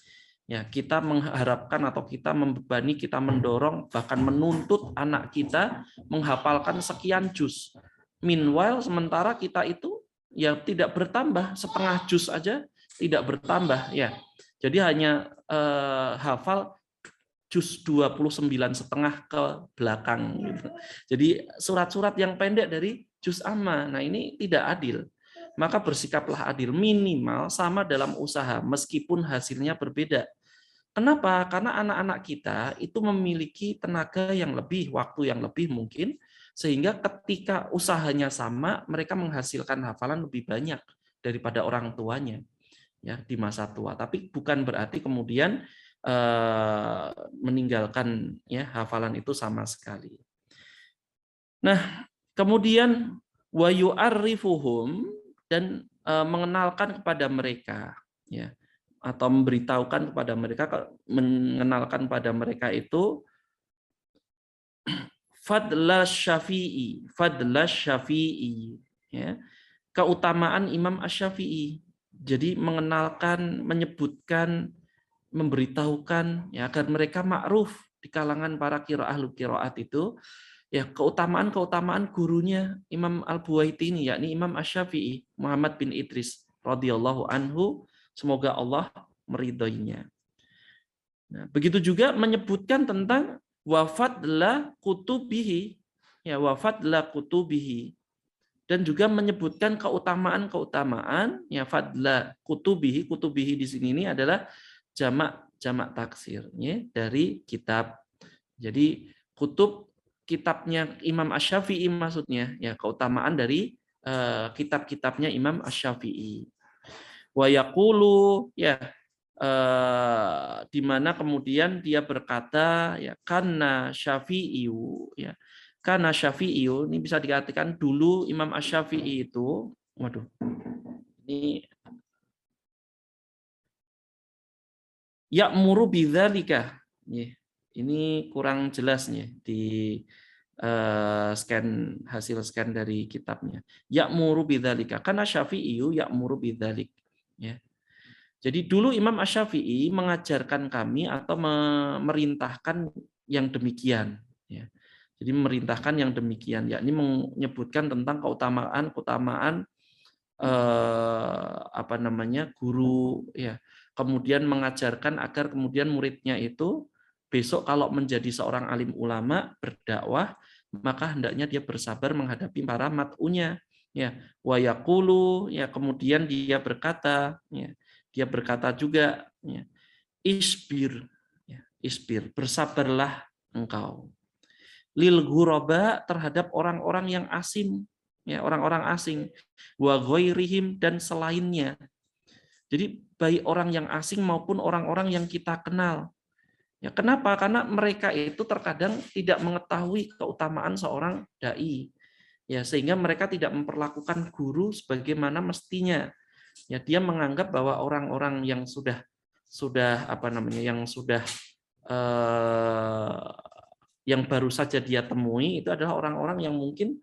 S2: Ya, kita mengharapkan atau kita membebani, kita mendorong, bahkan menuntut anak kita menghafalkan sekian juz. Meanwhile, sementara kita itu ya tidak bertambah, setengah juz aja tidak bertambah. Ya, jadi hanya hafal juz 29,5 ke belakang gitu. Jadi surat-surat yang pendek dari juz amma. Nah, ini tidak adil. Maka bersikaplah adil, minimal sama dalam usaha meskipun hasilnya berbeda. Kenapa? Karena anak-anak kita itu memiliki tenaga yang lebih, waktu yang lebih mungkin, sehingga ketika usahanya sama, mereka menghasilkan hafalan lebih banyak daripada orang tuanya ya di masa tua. Tapi bukan berarti kemudian meninggalkan ya hafalan itu sama sekali. Nah, kemudian wa yu'arrifuhum dan mengenalkan kepada mereka ya atau memberitahukan kepada mereka, mengenalkan pada mereka itu fadla Syafi'i, ya, keutamaan Imam Asy-Syafi'i. Jadi mengenalkan, menyebutkan, memberitahukan ya agar mereka ma'ruf di kalangan para ahlu qiraat itu ya keutamaan-keutamaan gurunya Imam Al-Buwaiti ini, yakni Imam Asy-Syafi'i Muhammad bin Idris radhiyallahu anhu, semoga Allah meridhoinya. Nah, begitu juga menyebutkan tentang wafadla kutubihi, ya wafadla kutubihi, dan juga menyebutkan keutamaan-keutamaan ya fadla kutubihi. Kutubihi di sini ini adalah jamak taksir ya, dari kitab. Jadi kutub kitabnya Imam Asy-Syafi'i maksudnya ya keutamaan dari kitab-kitabnya Imam Asy-Syafi'i. Wa yaqulu ya di mana kemudian dia berkata ya karena Syafi'iyu ya karena Syafi'iyu ini bisa dikatakan dulu Imam Asy-Syafi'i itu waduh ini ya'muru bidzalika ya, ini kurang jelas nih di hasil scan dari kitabnya. Ya'muru bidzalika karena Syafi'iyu ya'muru bidzalik ya. Jadi dulu Imam Asy-Syafi'i mengajarkan kami atau memerintahkan yang demikian. Ya. Jadi memerintahkan yang demikian, yakni menyebutkan tentang keutamaan guru, ya. Kemudian mengajarkan agar kemudian muridnya itu besok kalau menjadi seorang alim ulama berdakwah, maka hendaknya dia bersabar menghadapi para mat'unya. Ya, wa yaqulu, ya kemudian dia berkata, ya. Dia berkata juga, ya, isbir, ya, isbir, bersabarlah engkau. Lil ghuraba terhadap orang-orang yang asing, ya, orang-orang asing, wa ghairihim dan selainnya. Jadi baik orang yang asing maupun orang-orang yang kita kenal. Ya, kenapa? Karena mereka itu terkadang tidak mengetahui keutamaan seorang dai. Ya, sehingga mereka tidak memperlakukan guru sebagaimana mestinya. Ya, dia menganggap bahwa orang-orang yang sudah yang baru saja dia temui itu adalah orang-orang yang mungkin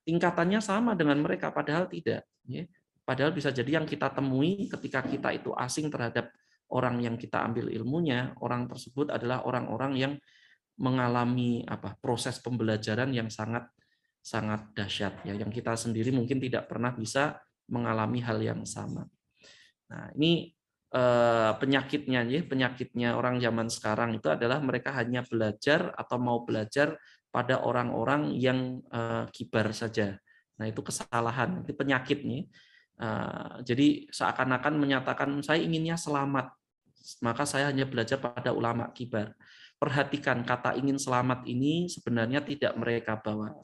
S2: tingkatannya sama dengan mereka, padahal tidak. Ya. Padahal bisa jadi yang kita temui ketika kita itu asing terhadap orang yang kita ambil ilmunya, orang tersebut adalah orang-orang yang mengalami proses pembelajaran yang sangat dahsyat ya, yang kita sendiri mungkin tidak pernah bisa mengalami hal yang sama. Nah, ini penyakitnya orang zaman sekarang itu adalah mereka hanya belajar atau mau belajar pada orang-orang yang kibar saja. Nah, itu kesalahan, itu penyakit nih. Jadi seakan-akan menyatakan saya inginnya selamat, maka saya hanya belajar pada ulama kibar. Perhatikan, kata ingin selamat ini sebenarnya tidak mereka bawa.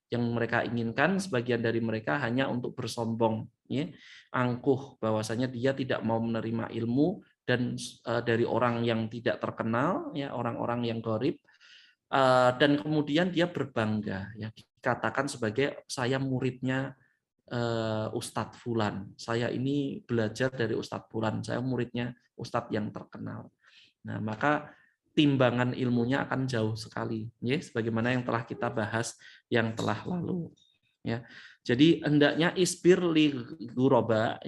S2: Yang mereka inginkan, sebagian dari mereka hanya untuk bersombong, angkuh bahwasanya dia tidak mau menerima ilmu dan dari orang yang tidak terkenal, orang-orang yang gharib, dan kemudian dia berbangga, dikatakan sebagai saya muridnya Ustadz Fulan, saya ini belajar dari Ustadz Fulan, saya muridnya Ustadz yang terkenal. Nah, maka timbangan ilmunya akan jauh sekali, sebagaimana yang telah kita bahas yang telah lalu. Ya, jadi hendaknya isbir li ghuraba,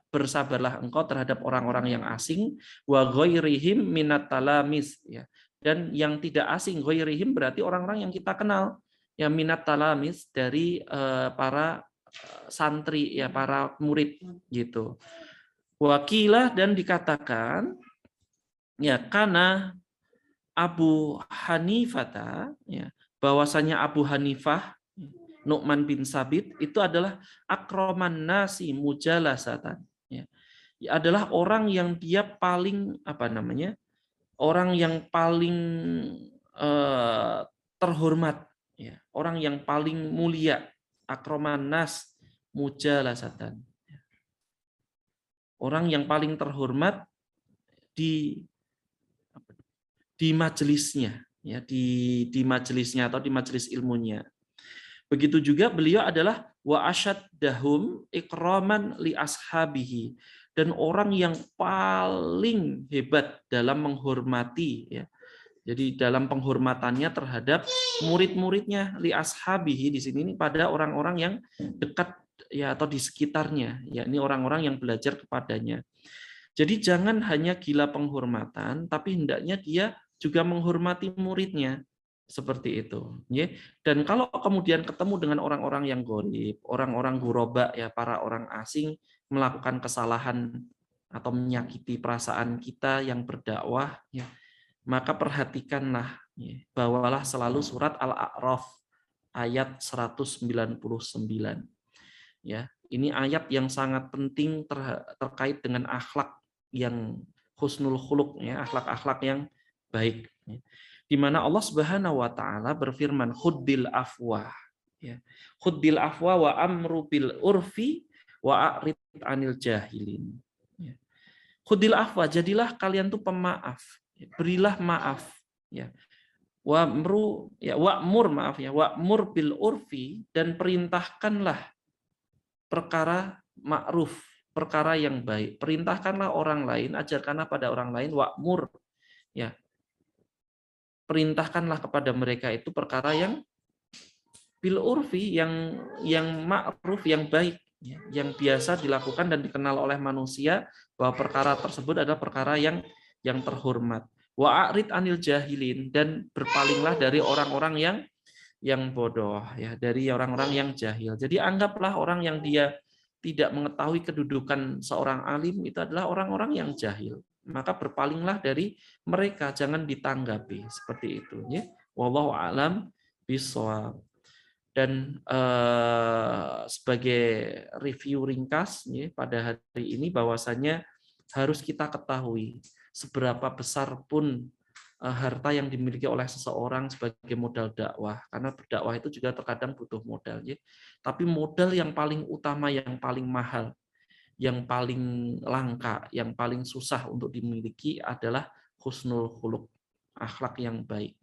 S2: bersabarlah engkau terhadap orang-orang yang asing, wa ghairihim minat talamis, dan yang tidak asing, ghairihim berarti orang-orang yang kita kenal, minat talamis dari para santri, para murid gitu. Wakilah, dan dikatakan karena Abu Hanifah, bahwasanya Abu Hanifah Nu'man bin Sabit itu adalah akroman nasi mujalasatan, adalah orang yang dia paling orang yang paling terhormat, orang yang paling mulia, akroman nas mujalasatan, orang yang paling terhormat di majelisnya, di majelisnya atau di majelis ilmunya. Begitu juga beliau adalah wa asyaddahum ikraman li ashabihi, dan orang yang paling hebat dalam menghormati, jadi dalam penghormatannya terhadap murid-muridnya, li ashabihi di sini pada orang-orang yang dekat atau di sekitarnya, yakni orang-orang yang belajar kepadanya. Jadi jangan hanya gila penghormatan, tapi hendaknya dia juga menghormati muridnya, seperti itu. Dan kalau kemudian ketemu dengan orang-orang yang gharib, orang-orang ghuraba, para orang asing melakukan kesalahan atau menyakiti perasaan kita yang berdakwah, maka perhatikanlah, bawalah selalu surat Al-A'raf ayat 199. Ini ayat yang sangat penting terkait dengan akhlak yang husnul khuluq, akhlak-akhlak yang baik, di mana Allah Subhanahu wa taala berfirman khuddil afwa, khuddil afwa wa amru bil urfi wa a'rid anil jahilin. Khuddil afwa, jadilah kalian tuh pemaaf, berilah maaf, wa'mur bil urfi, dan perintahkanlah perkara ma'ruf, perkara yang baik. Perintahkanlah orang lain, ajarkanlah pada orang lain, wa'mur, perintahkanlah kepada mereka itu perkara yang bil urfi, yang ma'ruf, yang baik, yang biasa dilakukan dan dikenal oleh manusia, bahwa perkara tersebut adalah perkara yang terhormat. Wa'arid anil jahilin, dan berpalinglah dari orang-orang yang bodoh, dari orang-orang yang jahil. Jadi anggaplah orang yang dia tidak mengetahui kedudukan seorang alim itu adalah orang-orang yang jahil, maka berpalinglah dari mereka, jangan ditanggapi, seperti itu. Wallahu a'lam bishawab. Dan sebagai review ringkas pada hari ini, bahwasanya harus kita ketahui seberapa besar pun harta yang dimiliki oleh seseorang sebagai modal dakwah, karena berdakwah itu juga terkadang butuh modal, tapi modal yang paling utama, yang paling mahal, yang paling langka, yang paling susah untuk dimiliki adalah husnul khuluq, akhlak yang baik.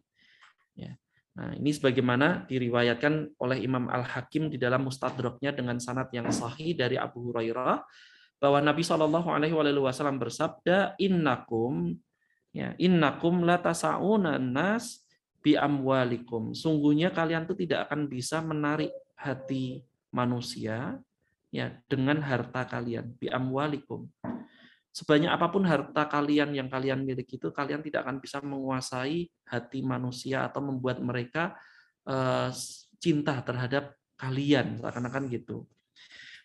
S2: Nah, ini sebagaimana diriwayatkan oleh Imam Al-Hakim di dalam Mustadraknya dengan sanad yang sahih dari Abu Hurairah, bahwa Nabi SAW bersabda, innakum la tasa'una nas bi amwalikum. Sungguhnya kalian tuh tidak akan bisa menarik hati manusia dengan harta kalian, bi amwalikum. Sebanyak apapun harta kalian yang kalian miliki itu, kalian tidak akan bisa menguasai hati manusia atau membuat mereka cinta terhadap kalian, seakan-akan gitu.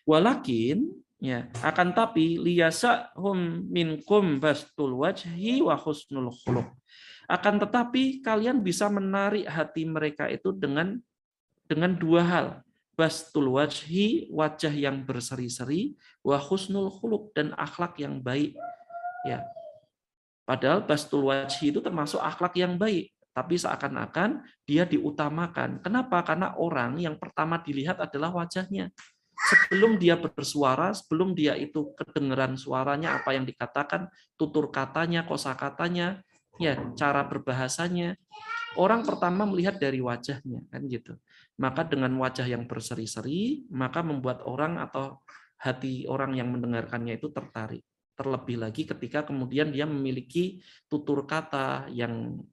S2: Walakin Ya, akan tapi liyasahum minkum bastul wajhi wa husnul khuluq. Akan tetapi kalian bisa menarik hati mereka itu dengan dua hal. Bastul wajhi, wajah yang berseri-seri, wa husnul khuluq, dan akhlak yang baik. Ya. Padahal bastul wajhi itu termasuk akhlak yang baik, tapi seakan-akan dia diutamakan. Kenapa? Karena orang yang pertama dilihat adalah wajahnya. Sebelum dia bersuara, sebelum dia itu kedengeran suaranya, apa yang dikatakan, tutur katanya, kosakatanya, ya, cara berbahasanya, orang pertama melihat dari wajahnya, kan gitu. Maka dengan wajah yang berseri-seri, maka membuat orang atau hati orang yang mendengarkannya itu tertarik. Terlebih lagi ketika kemudian dia memiliki tutur kata yang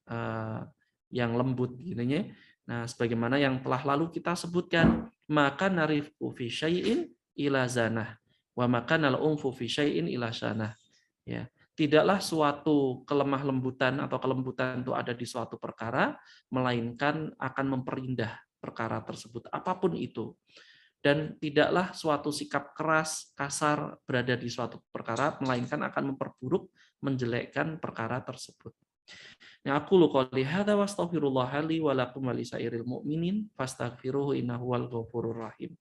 S2: lembut, gitu ya. Nah, sebagaimana yang telah lalu kita sebutkan, maka narifu fi syai'in ila zanah, wa maka nal'umfu fi syai'in ila sanah. Ya. Tidaklah suatu kelemah lembutan atau kelembutan itu ada di suatu perkara, melainkan akan memperindah perkara tersebut, apapun itu. Dan tidaklah suatu sikap keras, kasar berada di suatu perkara, melainkan akan memperburuk, menjelekkan perkara tersebut. Ya, aku lu qouli hadza wa astaghfirullah li wa lakum wa lisairil mu'minin fastaghfiruhu innahu wal ghafurur rahim.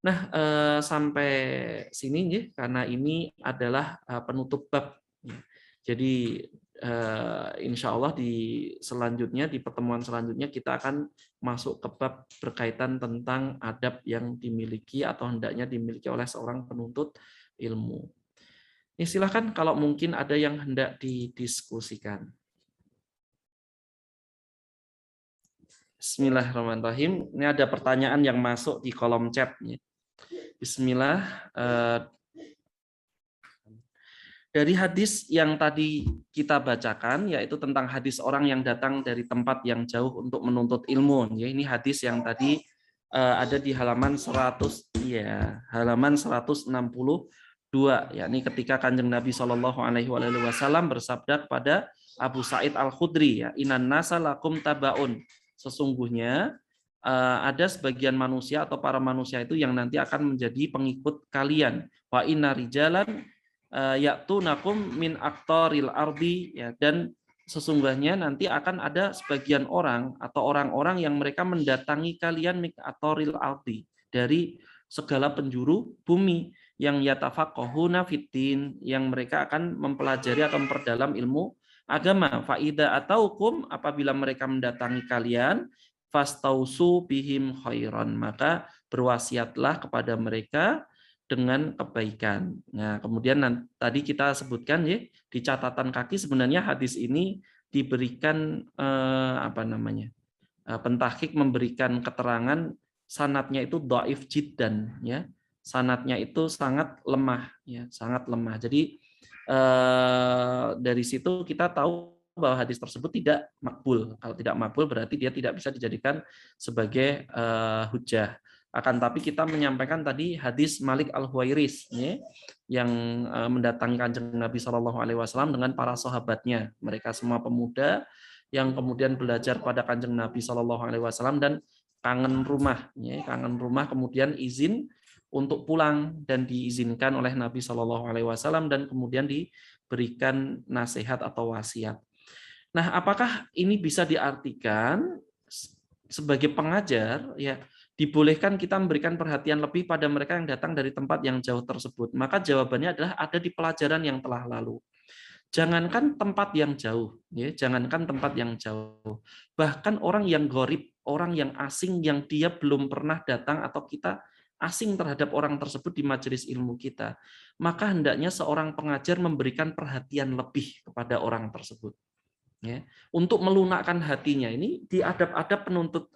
S2: Nah, sampai sini ya, karena ini adalah penutup bab. Jadi insya Allah di pertemuan selanjutnya kita akan masuk ke bab berkaitan tentang adab yang dimiliki atau hendaknya dimiliki oleh seorang penuntut ilmu. Ini silakan kalau mungkin ada yang hendak didiskusikan. Bismillahirrahmanirrahim. Ini ada pertanyaan yang masuk di kolom chat. Bismillah. Dari hadis yang tadi kita bacakan, yaitu tentang hadis orang yang datang dari tempat yang jauh untuk menuntut ilmu. Ya, ini hadis yang tadi ada di halaman 162. Yakni ketika Kanjeng Nabi Shallallahu Alaihi Wasallam bersabda kepada Abu Sa'id Al Khudri, ya, Inan nasa lakum tabaun. Sesungguhnya ada sebagian manusia atau para manusia itu yang nanti akan menjadi pengikut kalian. Wa inna rijalan ya'tunakum min aqtaril ardi, ya, dan sesungguhnya nanti akan ada sebagian orang atau orang-orang yang mereka mendatangi kalian min aqtaril ardi, dari segala penjuru bumi, yang yatafaqahuna fiddin, yang mereka akan mempelajari atau memperdalam ilmu agama. Fa idza ataukum, apabila mereka mendatangi kalian, fastausu bihim khairan, maka berwasiatlah kepada mereka dengan kebaikan. Nah, kemudian tadi kita sebutkan ya, di catatan kaki sebenarnya hadis ini diberikan pentahqiq memberikan keterangan sanadnya itu dhaif jiddan, ya. Sanadnya itu sangat lemah, ya, sangat lemah. Jadi dari situ kita tahu bahwa hadis tersebut tidak makbul. Kalau tidak makbul berarti dia tidak bisa dijadikan sebagai hujjah. Akan tapi kita menyampaikan tadi hadis Malik Al-Huwairis, ya, yang mendatangi Kanjeng Nabi Shallallahu Alaihi Wasallam dengan para sahabatnya. Mereka semua pemuda yang kemudian belajar pada Kanjeng Nabi Shallallahu Alaihi Wasallam dan kangen rumah, ya, kangen rumah, kemudian izin untuk pulang dan diizinkan oleh Nabi Shallallahu Alaihi Wasallam dan kemudian diberikan nasihat atau wasiat. Nah, apakah ini bisa diartikan sebagai pengajar, ya, dibolehkan kita memberikan perhatian lebih pada mereka yang datang dari tempat yang jauh tersebut? Maka jawabannya adalah ada di pelajaran yang telah lalu. Jangankan tempat yang jauh, ya, jangankan tempat yang jauh, bahkan orang yang gharib, orang yang asing yang dia belum pernah datang atau kita asing terhadap orang tersebut di majelis ilmu kita, maka hendaknya seorang pengajar memberikan perhatian lebih kepada orang tersebut. Ya, untuk melunakkan hatinya. Ini di adab-adab penuntut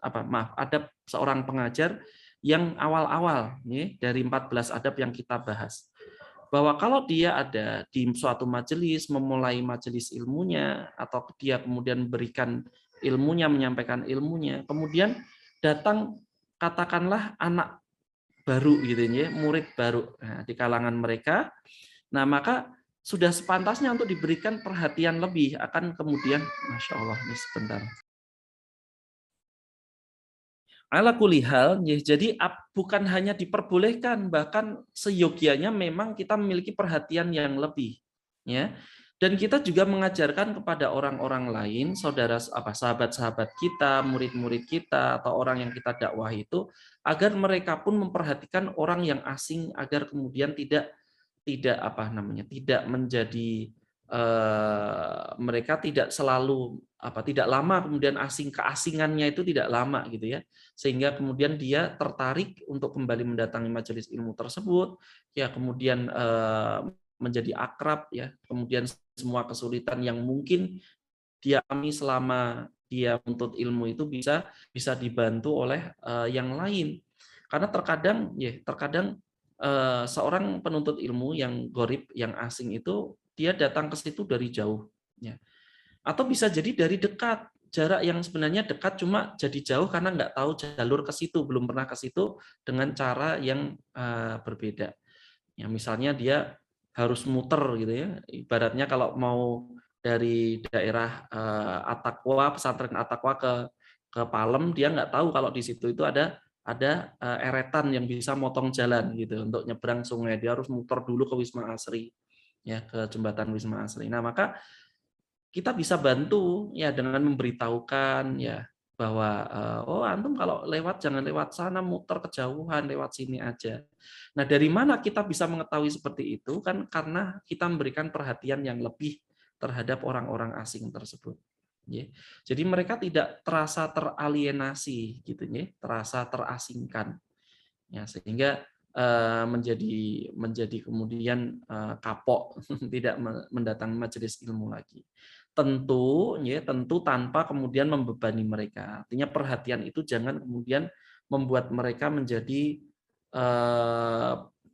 S2: adab seorang pengajar yang awal-awal, ya, dari 14 adab yang kita bahas. Bahwa kalau dia ada di suatu majelis, memulai majelis ilmunya, atau dia kemudian memberikan ilmunya, menyampaikan ilmunya, kemudian datang katakanlah anak baru gitu ya, murid baru, nah, di kalangan mereka. Nah, maka sudah sepantasnya untuk diberikan perhatian lebih akan kemudian, Masya Allah, ini sebentar. ala kulihal, jadi bukan hanya diperbolehkan, bahkan seyogianya memang kita memiliki perhatian yang lebih, ya. Dan kita juga mengajarkan kepada orang-orang lain, sahabat-sahabat kita, murid-murid kita, atau orang yang kita dakwah itu, agar mereka pun memperhatikan orang yang asing, agar kemudian tidak menjadi mereka tidak selalu tidak lama kemudian keasingannya itu tidak lama gitu ya, sehingga kemudian dia tertarik untuk kembali mendatangi majelis ilmu tersebut, ya kemudian menjadi akrab, ya kemudian semua kesulitan yang mungkin dia alami selama dia menuntut ilmu itu bisa dibantu oleh yang lain. Karena terkadang seorang penuntut ilmu yang gharib, yang asing itu, dia datang ke situ dari jauh, ya. Atau bisa jadi dari dekat, jarak yang sebenarnya dekat cuma jadi jauh karena nggak tahu jalur ke situ, belum pernah ke situ dengan cara yang berbeda. Ya, misalnya dia harus muter gitu ya. Ibaratnya kalau mau dari daerah Atakwa, pesantren Atakwa ke Palem, dia nggak tahu kalau di situ itu ada eretan yang bisa motong jalan gitu untuk nyebrang sungai. Dia harus muter dulu ke Wisma Asri, ya ke jembatan Wisma Asri. Nah, maka kita bisa bantu ya dengan memberitahukan ya bahwa oh antum kalau lewat jangan lewat sana, muter kejauhan, lewat sini aja. Nah, dari mana kita bisa mengetahui seperti itu? Kan karena kita memberikan perhatian yang lebih terhadap orang-orang asing tersebut. Jadi mereka tidak terasa teralienasi gitu ya, terasa terasingkan. Ya, sehingga menjadi kemudian kapok tidak mendatangi majelis ilmu lagi. Tentu tanpa kemudian membebani mereka. Artinya perhatian itu jangan kemudian membuat mereka menjadi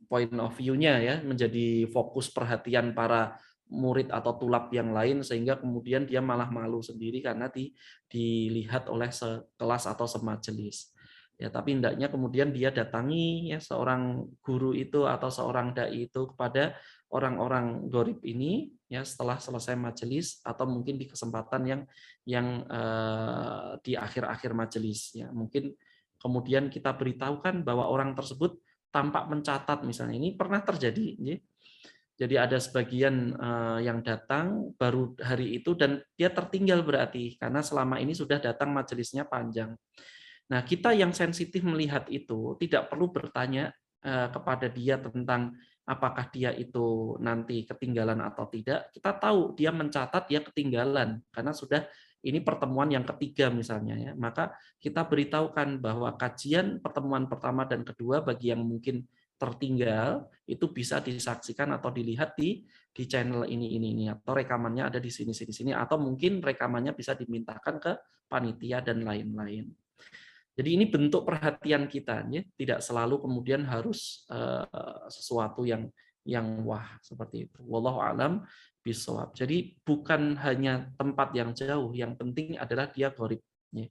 S2: point of view-nya ya, menjadi fokus perhatian para murid atau tulab yang lain, sehingga kemudian dia malah malu sendiri karena dilihat oleh sekelas atau semajelis. Ya, tapi hendaknya kemudian dia datangi ya seorang guru itu atau seorang dai itu kepada orang-orang gharib ini ya setelah selesai majelis, atau mungkin di kesempatan yang di akhir-akhir majelis ya. Mungkin kemudian kita beritahukan bahwa orang tersebut tampak mencatat, misalnya ini pernah terjadi ya. Jadi ada sebagian yang datang baru hari itu dan dia tertinggal berarti karena selama ini sudah datang majelisnya panjang. Nah, kita yang sensitif melihat itu tidak perlu bertanya kepada dia tentang apakah dia itu nanti ketinggalan atau tidak. Kita tahu dia mencatat dia ketinggalan karena sudah ini pertemuan yang ketiga misalnya ya. Maka kita beritahukan bahwa kajian pertemuan pertama dan kedua bagi yang mungkin tertinggal itu bisa disaksikan atau dilihat di channel ini atau rekamannya ada di sini atau mungkin rekamannya bisa dimintakan ke panitia dan lain-lain. Jadi ini bentuk perhatian kita, ya. Tidak selalu kemudian harus sesuatu yang wah seperti itu. Wallahu a'lam bishawab. Jadi bukan hanya tempat yang jauh, yang penting adalah dia gharib. Ya.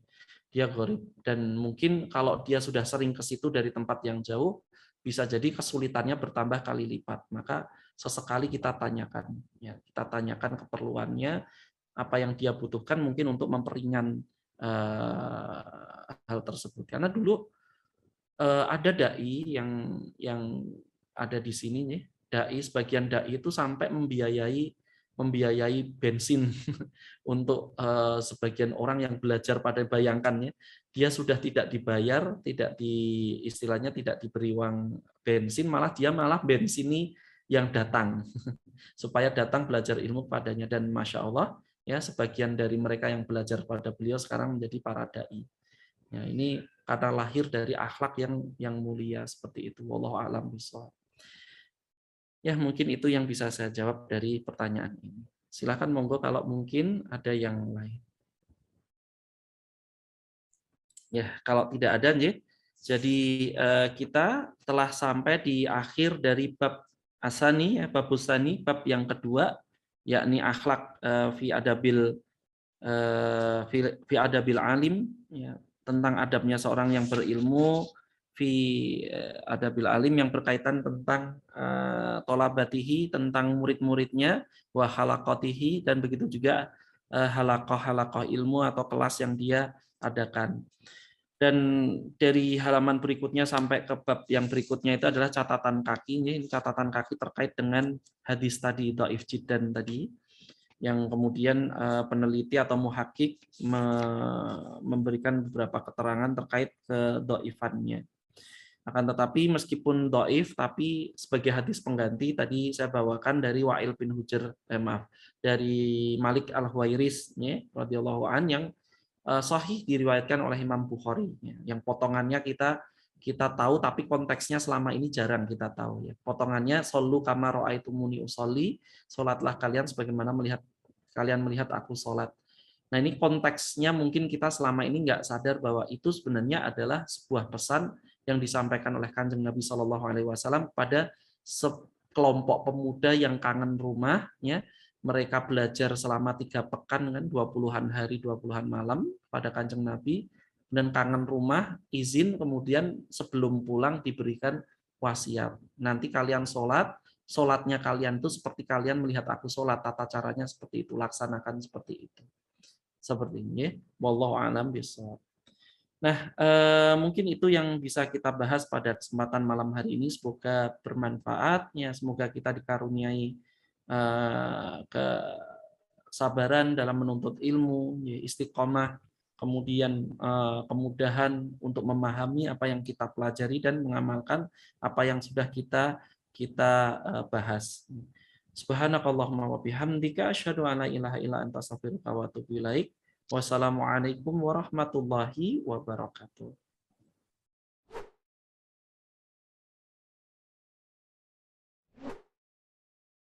S2: Dia gharib, dan mungkin kalau dia sudah sering ke situ dari tempat yang jauh, bisa jadi kesulitannya bertambah kali lipat. Maka sesekali kita tanyakan, ya, kita tanyakan keperluannya, apa yang dia butuhkan mungkin untuk memperingan hal tersebut. Karena dulu ada dai yang ada di sini nih, sebagian dai itu sampai membiayai bensin untuk sebagian orang yang belajar, pada bayangkannya dia sudah tidak dibayar, istilahnya tidak diberi uang bensin, malah bensini yang datang supaya datang belajar ilmu padanya. Dan masya Allah ya, sebagian dari mereka yang belajar pada beliau sekarang menjadi para dai. Ya, ini karena lahir dari akhlak yang mulia seperti itu. Wallahu a'lam bishawab. Ya, mungkin itu yang bisa saya jawab dari pertanyaan ini. Silakan monggo kalau mungkin ada yang lain. Ya, kalau tidak ada, jadi kita telah sampai di akhir dari bab asani, bab busani, bab yang kedua, yakni akhlak fi adabil alim, ya, tentang adabnya seorang yang berilmu, fi adabil alim, yang berkaitan tentang tolabatihi, tentang murid-muridnya, wa halaqatihi, dan begitu juga halaqah ilmu atau kelas yang dia adakan. Dan dari halaman berikutnya sampai ke bab yang berikutnya itu adalah catatan kaki. Ini catatan kaki terkait dengan hadis tadi, dhaif jiddan tadi, yang kemudian peneliti atau muhakik memberikan beberapa keterangan terkait kedhaifannya. Akan tetapi meskipun dhaif, tapi sebagai hadis pengganti tadi saya bawakan dari Wa'il bin Hujr, dari Malik al-Huwairis radhiyallahu an, yang sahih diriwayatkan oleh Imam Bukhari, yang potongannya kita tahu, tapi konteksnya selama ini jarang kita tahu. Potongannya shollu kama ra'aitumuni usolli, sholatlah kalian sebagaimana kalian melihat aku sholat. Nah, ini konteksnya mungkin kita selama ini nggak sadar bahwa itu sebenarnya adalah sebuah pesan yang disampaikan oleh Kanjeng Nabi Shallallahu Alaihi Wasallam pada sekelompok pemuda yang kangen rumahnya. Mereka belajar selama 3 pekan, kan, 20-an hari 20-an malam pada Kanjeng Nabi, dan kangen rumah, izin, kemudian sebelum pulang diberikan wasiat. Nanti kalian sholatnya kalian itu seperti kalian melihat aku sholat, tata caranya seperti itu, laksanakan seperti itu. Seperti ini, wallahu a'lam bishawab. Nah, mungkin itu yang bisa kita bahas pada kesempatan malam hari ini. Semoga bermanfaat, semoga kita dikaruniai kesabaran dalam menuntut ilmu, istiqomah, kemudian kemudahan untuk memahami apa yang kita pelajari dan mengamalkan apa yang sudah kita bahas. Subhanakallahumma wa bihamdika asyhadu an la ilaha illa anta astaghfiruka wa atubu ilaik. Wassalamualaikum warahmatullahi wabarakatuh.